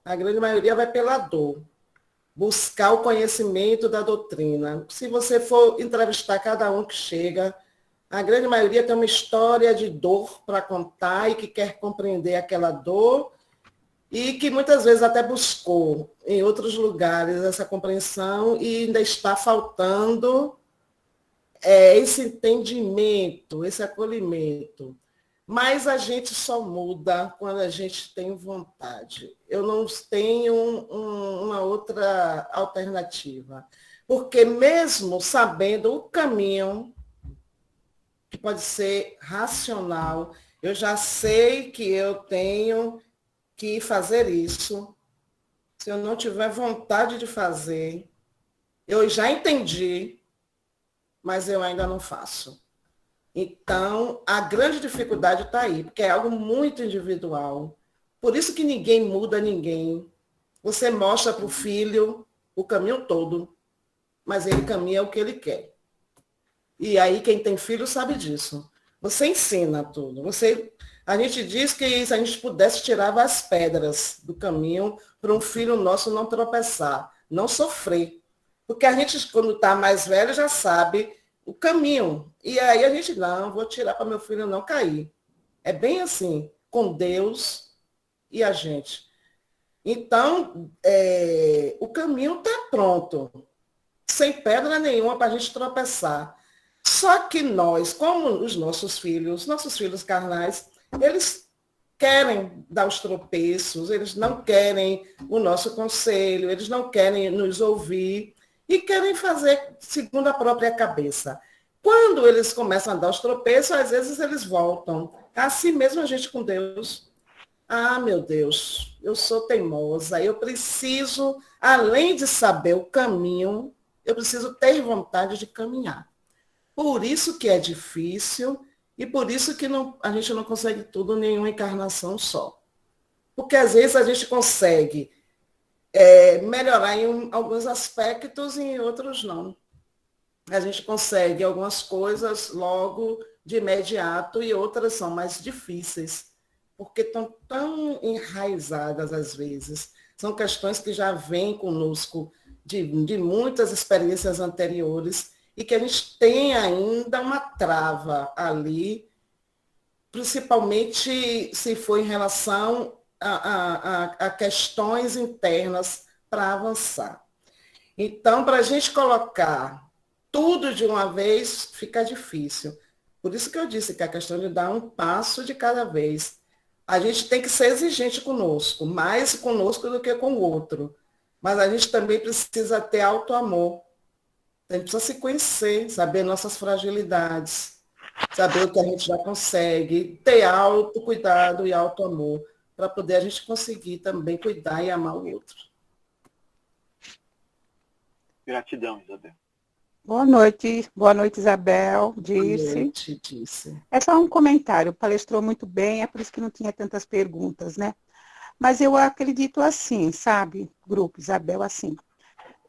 A grande maioria vai pela dor. Buscar o conhecimento da doutrina. Se você for entrevistar cada um que chega, a grande maioria tem uma história de dor para contar e que quer compreender aquela dor e que muitas vezes até buscou em outros lugares essa compreensão e ainda está faltando esse entendimento, esse acolhimento. Mas a gente só muda quando a gente tem vontade. Eu não tenho uma outra alternativa. Porque mesmo sabendo o caminho, que pode ser racional, eu já sei que eu tenho que fazer isso. Se eu não tiver vontade de fazer, eu já entendi, mas eu ainda não faço. Então, a grande dificuldade está aí, porque é algo muito individual. Por isso que ninguém muda ninguém. Você mostra para o filho o caminho todo, mas ele caminha o que ele quer. E aí, quem tem filho sabe disso. Você ensina tudo. A gente diz que se a gente pudesse tirar as pedras do caminho para um filho nosso não tropeçar, não sofrer. Porque a gente, quando está mais velho, já sabe o caminho. E aí a gente, não, vou tirar para meu filho não cair. É bem assim, com Deus e a gente. Então, o caminho está pronto, sem pedra nenhuma para a gente tropeçar. Só que nós, como os nossos filhos carnais, eles querem dar os tropeços, eles não querem o nosso conselho, eles não querem nos ouvir e querem fazer segundo a própria cabeça. Quando eles começam a dar os tropeços, às vezes eles voltam. Assim mesmo a gente com Deus. Ah, meu Deus, eu sou teimosa, eu preciso, além de saber o caminho, eu preciso ter vontade de caminhar. Por isso que é difícil e por isso que a gente não consegue tudo em nenhuma encarnação só. Porque às vezes a gente consegue melhorar em alguns aspectos e em outros não. A gente consegue algumas coisas logo de imediato e outras são mais difíceis, porque estão tão enraizadas às vezes. São questões que já vêm conosco de muitas experiências anteriores e que a gente tem ainda uma trava ali, principalmente se for em relação a questões internas para avançar. Então, para a gente colocar tudo de uma vez, fica difícil. Por isso que eu disse que a questão de dar um passo de cada vez. A gente tem que ser exigente conosco, mais conosco do que com o outro. Mas a gente também precisa ter auto-amor. A gente precisa se conhecer, saber nossas fragilidades, saber o que a gente já consegue, ter autocuidado e auto-amor, para poder a gente conseguir também cuidar e amar o outro. Gratidão, Isabel. Boa noite, Isabel, Dirce. Boa noite, Dirce. É só um comentário, palestrou muito bem, é por isso que não tinha tantas perguntas, né? Mas eu acredito assim, sabe, grupo, Isabel, assim.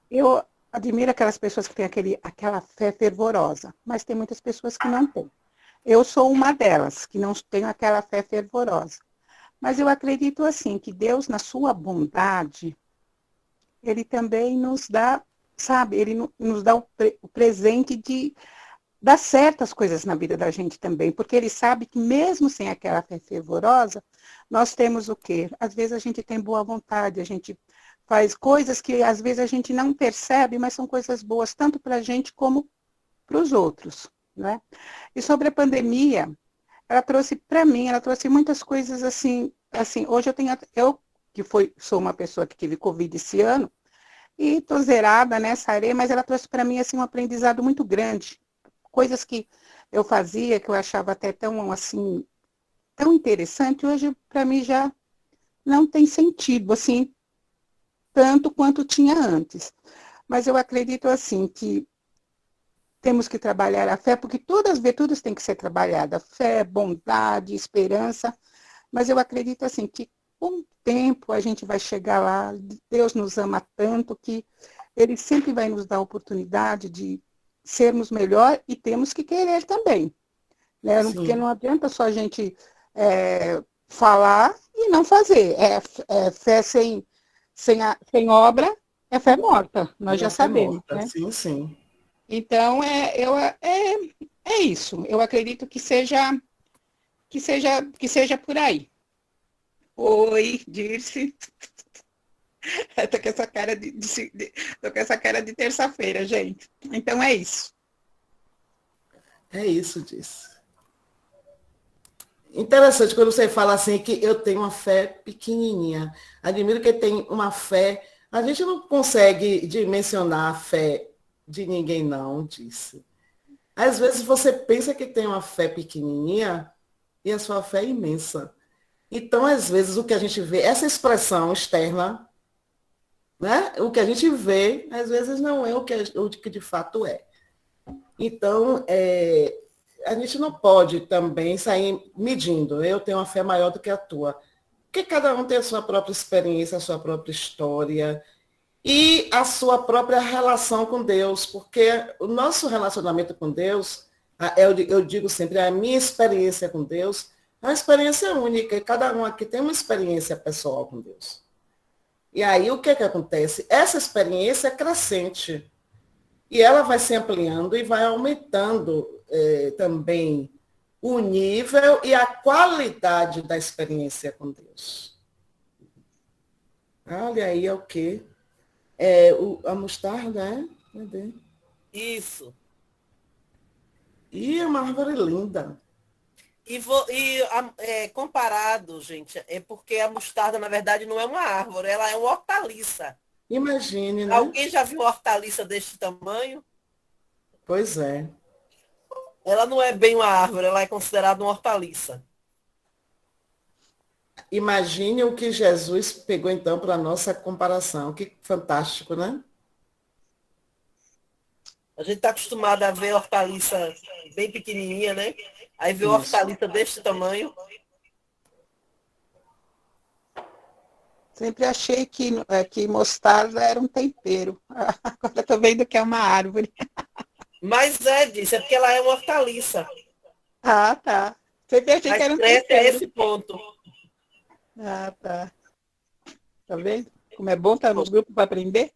Eu admiro aquelas pessoas que têm aquela fé fervorosa, mas tem muitas pessoas que não têm. Eu sou uma delas, que não tenho aquela fé fervorosa. Mas eu acredito assim, que Deus, na sua bondade, Ele também nos dá, sabe, Ele nos dá o presente de dar certas coisas na vida da gente também, porque Ele sabe que mesmo sem aquela fé fervorosa, nós temos o quê? Às vezes a gente tem boa vontade, a gente faz coisas que às vezes a gente não percebe, mas são coisas boas, tanto para a gente como para os outros, né? E sobre a pandemia, ela trouxe para mim, ela trouxe muitas coisas assim, hoje sou uma pessoa que tive Covid esse ano, e estou zerada nessa areia, mas ela trouxe para mim assim, um aprendizado muito grande. Coisas que eu fazia, que eu achava até tão interessante, hoje para mim já não tem sentido, assim, tanto quanto tinha antes. Mas eu acredito assim que temos que trabalhar a fé, porque todas as virtudes têm que ser trabalhadas. Fé, bondade, esperança. Mas eu acredito assim que com o tempo a gente vai chegar lá. Deus nos ama tanto que Ele sempre vai nos dar a oportunidade de sermos melhor e temos que querer também. Né? Porque não adianta só a gente falar e não fazer. Fé sem obra é fé morta. Nós já sabemos. Morta. Né? Sim, sim. Então, é isso. Eu acredito que seja por aí. Oi, Dirce. Tô com essa cara tô com essa cara de terça-feira, gente. Então é isso. É isso, disse. Interessante quando você fala assim que eu tenho uma fé pequenininha. Admiro que tem uma fé. A gente não consegue dimensionar a fé de ninguém, não, disse. Às vezes você pensa que tem uma fé pequenininha e a sua fé é imensa. Então, às vezes, o que a gente vê, essa expressão externa, né? O que a gente vê, às vezes, não é o que de fato é. Então, a gente não pode também sair medindo. Eu tenho uma fé maior do que a tua. Porque cada um tem a sua própria experiência, a sua própria história e a sua própria relação com Deus. Porque o nosso relacionamento com Deus, eu digo sempre, a minha experiência com Deus é uma experiência única. E cada um aqui tem uma experiência pessoal com Deus. E aí, o que acontece? Essa experiência é crescente. E ela vai se ampliando e vai aumentando também o nível e a qualidade da experiência com Deus. Olha aí, é o quê? A mostarda, é? Cadê? Isso. E é uma árvore linda. Comparado, gente, é porque a mostarda, na verdade, não é uma árvore, ela é uma hortaliça. Imagine, né? Alguém já viu uma hortaliça deste tamanho? Pois é. Ela não é bem uma árvore, ela é considerada uma hortaliça. Imagine o que Jesus pegou, então, para a nossa comparação. Que fantástico, né? A gente está acostumado a ver hortaliça bem pequenininha, né? Aí vê uma hortaliça deste tamanho. Sempre achei que mostarda era um tempero. Agora estou vendo que é uma árvore. Mas disse, é porque ela é uma hortaliça. Ah, tá. Sempre achei que era um cresce tempero. a esse ponto. Ah, tá. Tá vendo? Como é bom estar no grupo para aprender?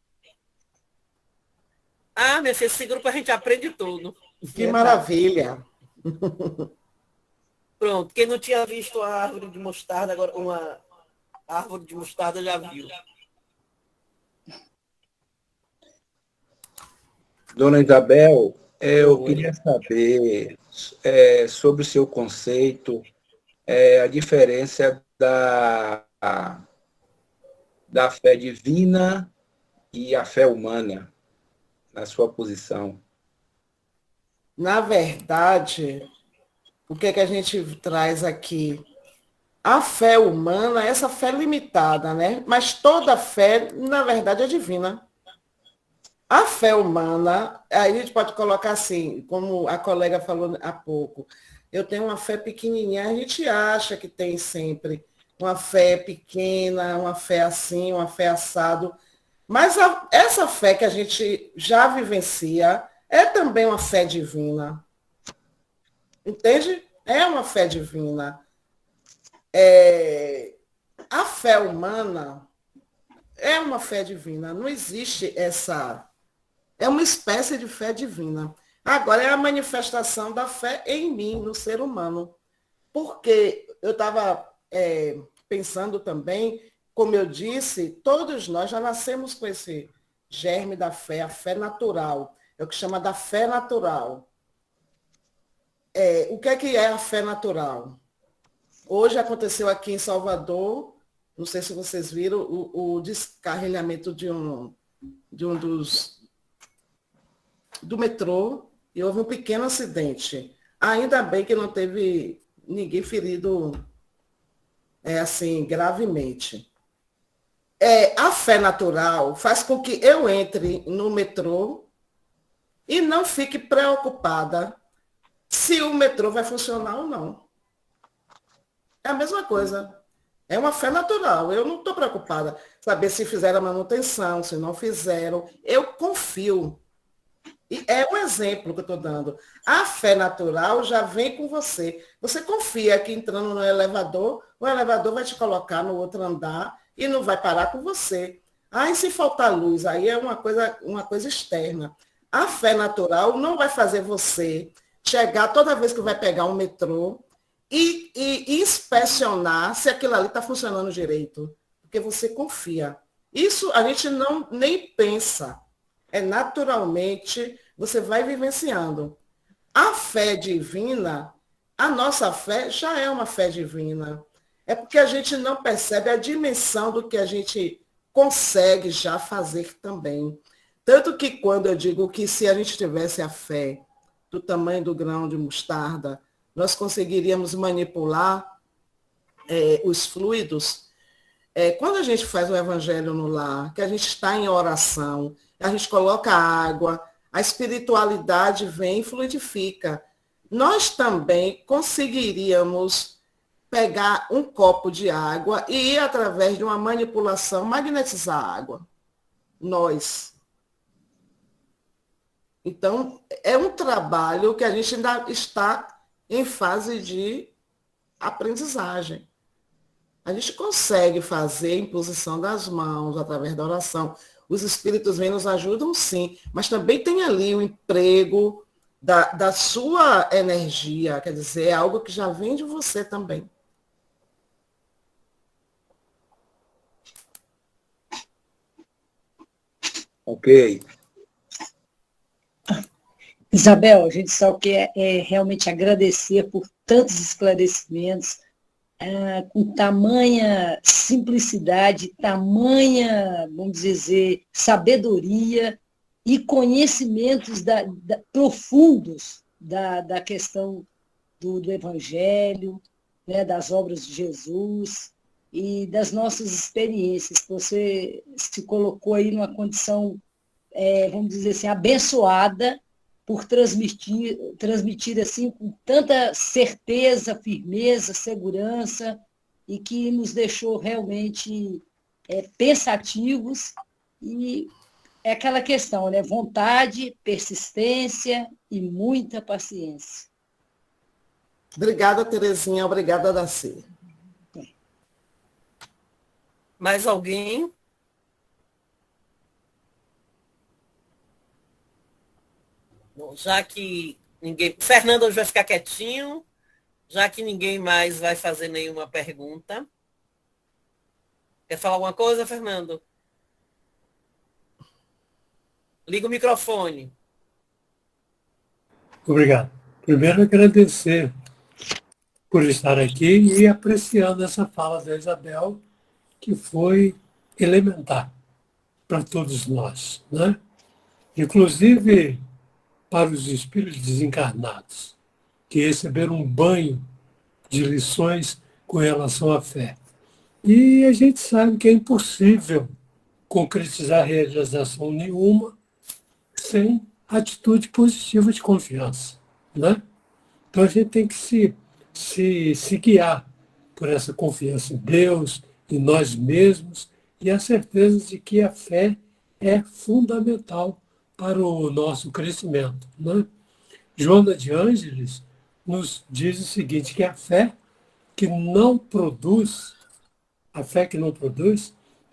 Ah, minha filha, esse grupo a gente aprende tudo. Que maravilha. Pronto, quem não tinha visto a árvore de mostarda, agora uma árvore de mostarda já viu. Dona Isabel, eu queria saber sobre o seu conceito, a diferença da fé divina e a fé humana, na sua posição. Na verdade, o que é que a gente traz aqui? A fé humana, essa fé limitada, né? Mas toda fé, na verdade, é divina. A fé humana, aí a gente pode colocar assim, como a colega falou há pouco, eu tenho uma fé pequenininha, a gente acha que tem sempre uma fé pequena, uma fé assim, uma fé assado, mas essa fé que a gente já vivencia é também uma fé divina. Entende? É uma fé divina. A fé humana é uma fé divina. Não existe essa... É uma espécie de fé divina. Agora, é a manifestação da fé em mim, no ser humano. Porque eu estava pensando também, como eu disse, todos nós já nascemos com esse germe da fé, a fé natural. É o que chama da fé natural. O que é a fé natural? Hoje aconteceu aqui em Salvador, não sei se vocês viram, o descarrilhamento do metrô, e houve um pequeno acidente. Ainda bem que não teve ninguém ferido assim, gravemente. A fé natural faz com que eu entre no metrô e não fique preocupada se o metrô vai funcionar ou não. É a mesma coisa. É uma fé natural. Eu não estou preocupada saber se fizeram a manutenção, se não fizeram. Eu confio. E é um exemplo que eu estou dando. A fé natural já vem com você. Você confia que entrando no elevador, o elevador vai te colocar no outro andar e não vai parar com você. E se faltar luz, aí é uma coisa externa. A fé natural não vai fazer você chegar toda vez que vai pegar um metrô e inspecionar se aquilo ali está funcionando direito, porque você confia. Isso a gente não nem pensa, é naturalmente, você vai vivenciando. A fé divina, a nossa fé já é uma fé divina. É porque a gente não percebe a dimensão do que a gente consegue já fazer também. Tanto que quando eu digo que se a gente tivesse a fé do tamanho do grão de mostarda, nós conseguiríamos manipular os fluidos. Quando a gente faz o evangelho no lar, que a gente está em oração, a gente coloca água, a espiritualidade vem e fluidifica. Nós também conseguiríamos pegar um copo de água e ir, através de uma manipulação, magnetizar a água. Nós. Então, é um trabalho que a gente ainda está em fase de aprendizagem. A gente consegue fazer a imposição das mãos através da oração. Os espíritos vêm nos ajudam, sim, mas também tem ali o emprego da sua energia, quer dizer, é algo que já vem de você também. Ok. Isabel, a gente só quer realmente agradecer por tantos esclarecimentos, com tamanha simplicidade, tamanha, vamos dizer, sabedoria e conhecimentos profundos da questão do Evangelho, né, das obras de Jesus e das nossas experiências. Você se colocou aí numa condição, vamos dizer assim, abençoada, por transmitir assim com tanta certeza, firmeza, segurança, e que nos deixou realmente pensativos. E é aquela questão, né? Vontade, persistência e muita paciência. Obrigada, Terezinha. Obrigada, Daci. Mais alguém? Bom, já que ninguém... Fernando hoje vai ficar quietinho, já que ninguém mais vai fazer nenhuma pergunta. Quer falar alguma coisa, Fernando? Liga o microfone. Obrigado. Primeiro, agradecer por estar aqui e apreciando essa fala da Isabel, que foi elementar para todos nós, né? Inclusive para os espíritos desencarnados, que receberam um banho de lições com relação à fé. E a gente sabe que é impossível concretizar realização nenhuma sem atitude positiva de confiança, né? Então a gente tem que se guiar por essa confiança em Deus, em nós mesmos, e a certeza de que a fé é fundamental para o nosso crescimento, né? Joana de Ângeles nos diz o seguinte, que a fé que não produz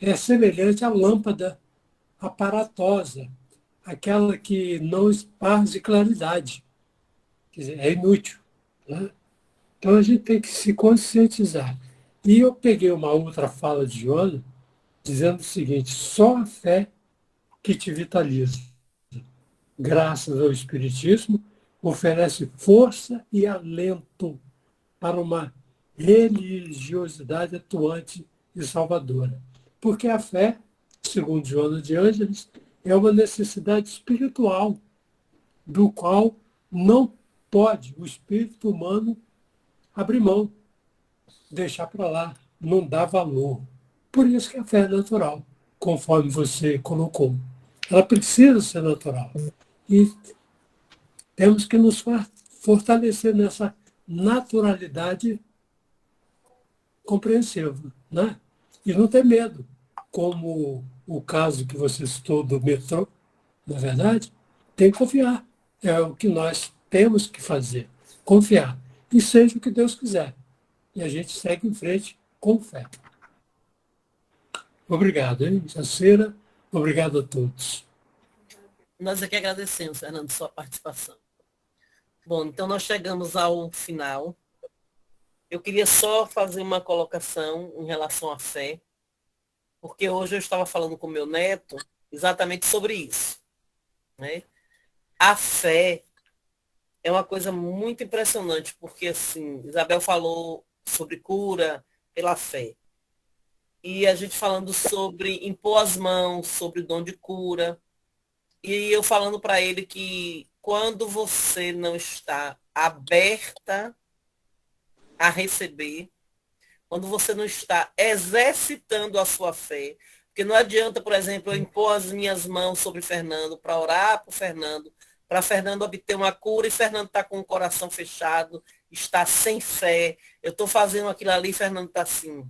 é semelhante à lâmpada aparatosa, aquela que não esparge claridade. Quer dizer, é inútil, né? Então a gente tem que se conscientizar. E eu peguei uma outra fala de Joana, dizendo o seguinte, só a fé que te vitaliza, graças ao Espiritismo, oferece força e alento para uma religiosidade atuante e salvadora. Porque a fé, segundo Joana de Ângeles, é uma necessidade espiritual, do qual não pode o espírito humano abrir mão, deixar para lá, não dá valor. Por isso que a fé é natural, conforme você colocou. Ela precisa ser natural. E temos que nos fortalecer nessa naturalidade compreensiva, né? E não ter medo, como o caso que você citou do metrô, na verdade, tem que confiar. É o que nós temos que fazer, confiar. E seja o que Deus quiser. E a gente segue em frente com fé. Obrigado, hein, Jaceira? Obrigado a todos. Nós aqui agradecemos, Fernando, sua participação. Bom, então nós chegamos ao final Eu queria só fazer uma colocação em relação à fé, porque hoje eu estava falando com meu neto exatamente sobre isso, né? A fé é uma coisa muito impressionante, porque, assim, Isabel falou sobre cura pela fé. E a gente falando sobre impor as mãos, sobre o dom de cura. E eu falando para ele que quando você não está aberta a receber, quando você não está exercitando a sua fé, porque não adianta, por exemplo, eu impor as minhas mãos sobre Fernando para orar por Fernando, para Fernando obter uma cura e Fernando está com o coração fechado, está sem fé. Eu estou fazendo aquilo ali e Fernando está assim.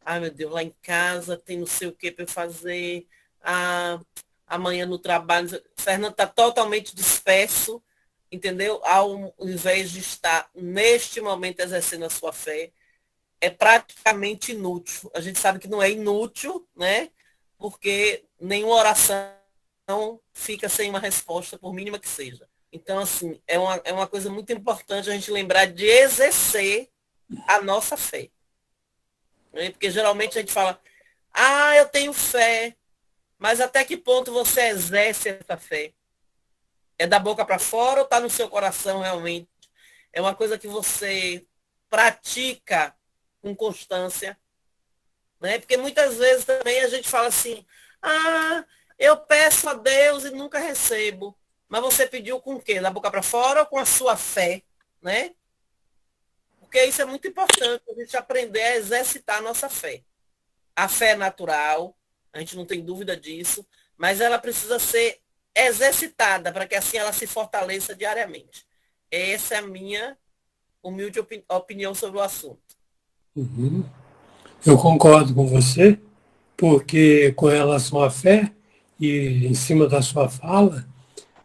Ai, meu Deus, lá em casa tem não sei o que para eu fazer. Ah, amanhã no trabalho. Fernando está totalmente disperso, entendeu? Ao invés de estar neste momento exercendo a sua fé, é praticamente inútil. A gente sabe que não é inútil, né? Porque nenhuma oração fica sem uma resposta, por mínima que seja. Então, assim, é uma coisa muito importante a gente lembrar de exercer a nossa fé. Né? Porque geralmente a gente fala, eu tenho fé, mas até que ponto você exerce essa fé? É da boca para fora ou está no seu coração realmente? É uma coisa que você pratica com constância, né? Porque muitas vezes também a gente fala assim, eu peço a Deus e nunca recebo. Mas você pediu com o quê? Da boca para fora ou com a sua fé, né? Porque isso é muito importante, a gente aprender a exercitar a nossa fé. A fé é natural, a gente não tem dúvida disso, mas ela precisa ser exercitada para que assim ela se fortaleça diariamente. Essa é a minha humilde opinião sobre o assunto. Uhum. Eu concordo com você, porque com relação à fé, e em cima da sua fala,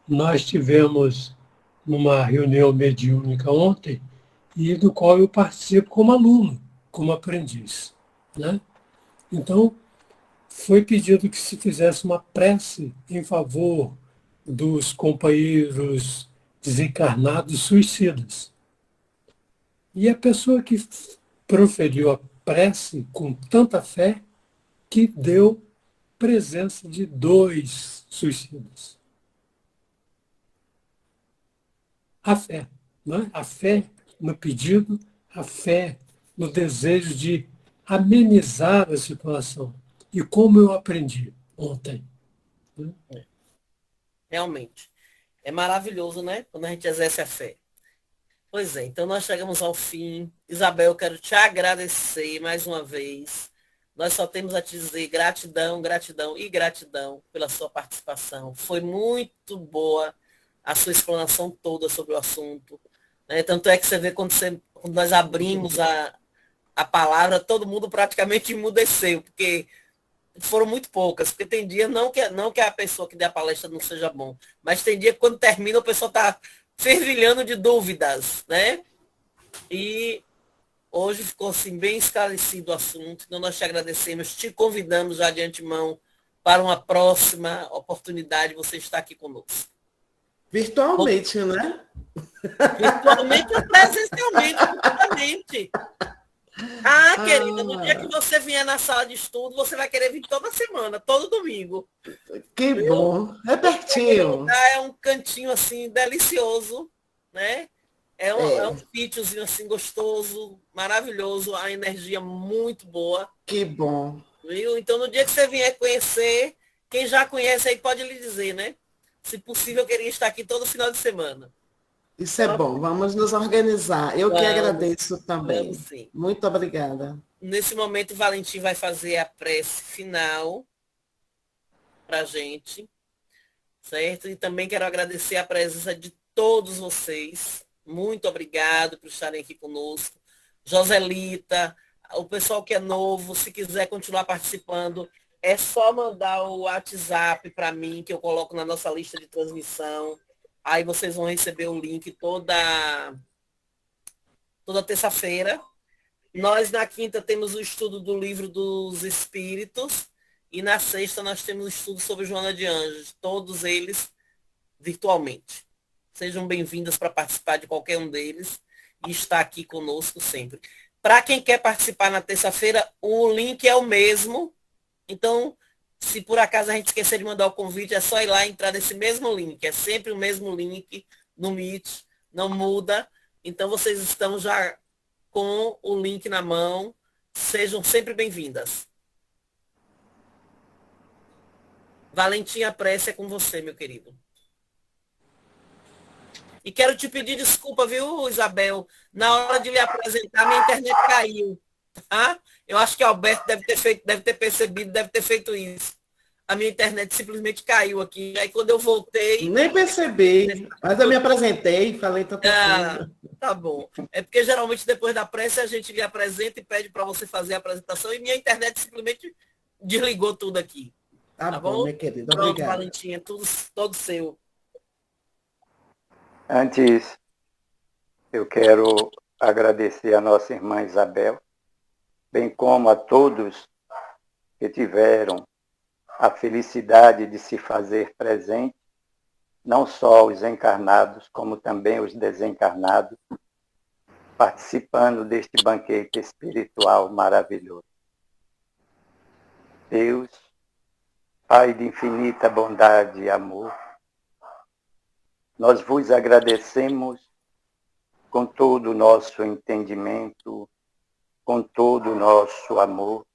nós tivemos numa reunião mediúnica ontem, e do qual eu participo como aluno, como aprendiz. Né? Então, foi pedido que se fizesse uma prece em favor dos companheiros desencarnados suicidas. E a pessoa que proferiu a prece com tanta fé que deu presença de 2 suicidas. A fé, né? A fé no pedido, a fé no desejo de amenizar a situação. E como eu aprendi ontem. Né? Realmente. É maravilhoso, né? Quando a gente exerce a fé. Pois é, então nós chegamos ao fim. Isabel, eu quero te agradecer mais uma vez. Nós só temos a te dizer gratidão, gratidão e gratidão pela sua participação. Foi muito boa a sua explanação toda sobre o assunto. Né? Tanto é que você vê quando nós abrimos a palavra, todo mundo praticamente emudeceu, porque foram muito poucas, porque tem dia não que a pessoa que dê a palestra não seja bom, mas tem dia que quando termina o pessoal está fervilhando de dúvidas, né? E hoje ficou assim bem esclarecido o assunto, então nós te agradecemos, te convidamos já de antemão para uma próxima oportunidade você estar aqui conosco. Virtualmente, né? Virtualmente ou presencialmente, completamente. Querida, no dia que você vier na sala de estudo, você vai querer vir toda semana, todo domingo. Que bom. É pertinho. É um cantinho assim, delicioso, né? É um sítiozinho assim, gostoso, maravilhoso, a energia muito boa. Que bom. Viu? Então, no dia que você vier conhecer, quem já conhece aí pode lhe dizer, né? Se possível, eu queria estar aqui todo final de semana. Isso é bom, vamos nos organizar. Eu que agradeço também. Vamos, sim. Muito obrigada. Nesse momento, o Valentim vai fazer a prece final para a gente, certo? E também quero agradecer a presença de todos vocês. Muito obrigado por estarem aqui conosco. Joselita, o pessoal que é novo, se quiser continuar participando, é só mandar o WhatsApp para mim, que eu coloco na nossa lista de transmissão. Aí vocês vão receber o link toda terça-feira. Nós, na quinta, temos o estudo do Livro dos Espíritos. E na sexta, nós temos o estudo sobre Joana de Anjos. Todos eles virtualmente. Sejam bem-vindas para participar de qualquer um deles. e está aqui conosco sempre. Para quem quer participar na terça-feira, o link é o mesmo. Então, se por acaso a gente esquecer de mandar o convite, é só ir lá e entrar nesse mesmo link. É sempre o mesmo link no Meet, não muda. Então, vocês estão já com o link na mão. Sejam sempre bem-vindas. Valentinha, a prece é com você, meu querido. E quero te pedir desculpa, viu, Isabel? Na hora de lhe apresentar, minha internet caiu. Tá? Eu acho que o Alberto deve ter percebido, deve ter feito isso. A minha internet simplesmente caiu aqui. Aí quando eu voltei... Nem percebi, mas eu me apresentei, falei tanta coisa. Tá bom. É porque geralmente depois da prece a gente lhe apresenta e pede para você fazer a apresentação e minha internet simplesmente desligou tudo aqui. Tá bom, minha querida. Pronto, Obrigado. Valentinha, todo seu. Antes, eu quero agradecer a nossa irmã Isabel, bem como a todos que tiveram a felicidade de se fazer presente, não só os encarnados, como também os desencarnados, participando deste banquete espiritual maravilhoso. Deus, Pai de infinita bondade e amor, nós vos agradecemos com todo o nosso entendimento, com todo o nosso amor,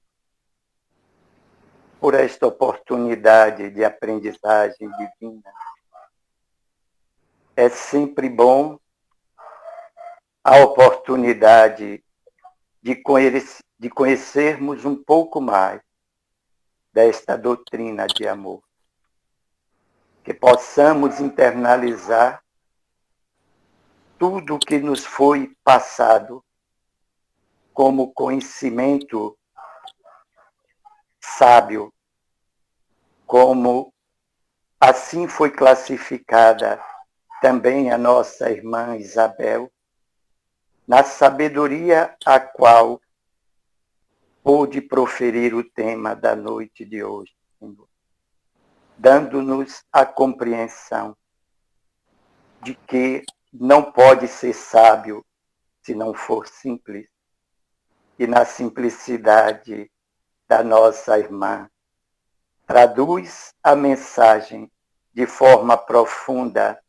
por esta oportunidade de aprendizagem divina. É sempre bom a oportunidade de conhecermos um pouco mais desta doutrina de amor. Que possamos internalizar tudo o que nos foi passado como conhecimento sábio, como assim foi classificada também a nossa irmã Isabel, na sabedoria a qual pôde proferir o tema da noite de hoje, Senhor, dando-nos a compreensão de que não pode ser sábio se não for simples, e na simplicidade da nossa irmã traduz a mensagem de forma profunda,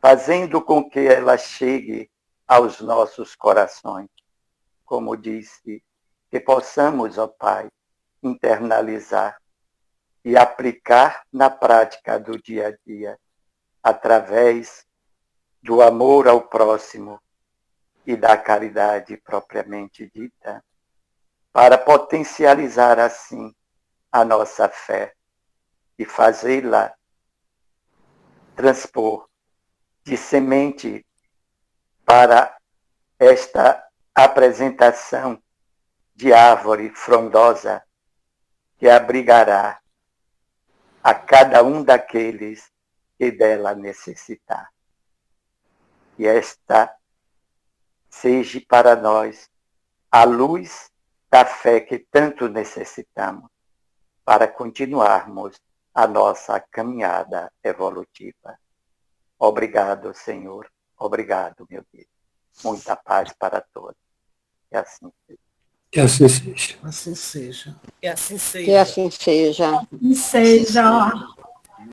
fazendo com que ela chegue aos nossos corações. Como disse, que possamos, ó Pai, internalizar e aplicar na prática do dia a dia, através do amor ao próximo e da caridade propriamente dita, para potencializar assim a nossa fé e fazê-la transpor de semente para esta apresentação de árvore frondosa que abrigará a cada um daqueles que dela necessitar. E esta seja para nós a luz da fé que tanto necessitamos para continuarmos a nossa caminhada evolutiva. Obrigado, Senhor. Obrigado, meu Deus. Muita paz para todos. E assim seja. Que assim seja. Assim seja. Que assim seja. Que assim seja. Que seja.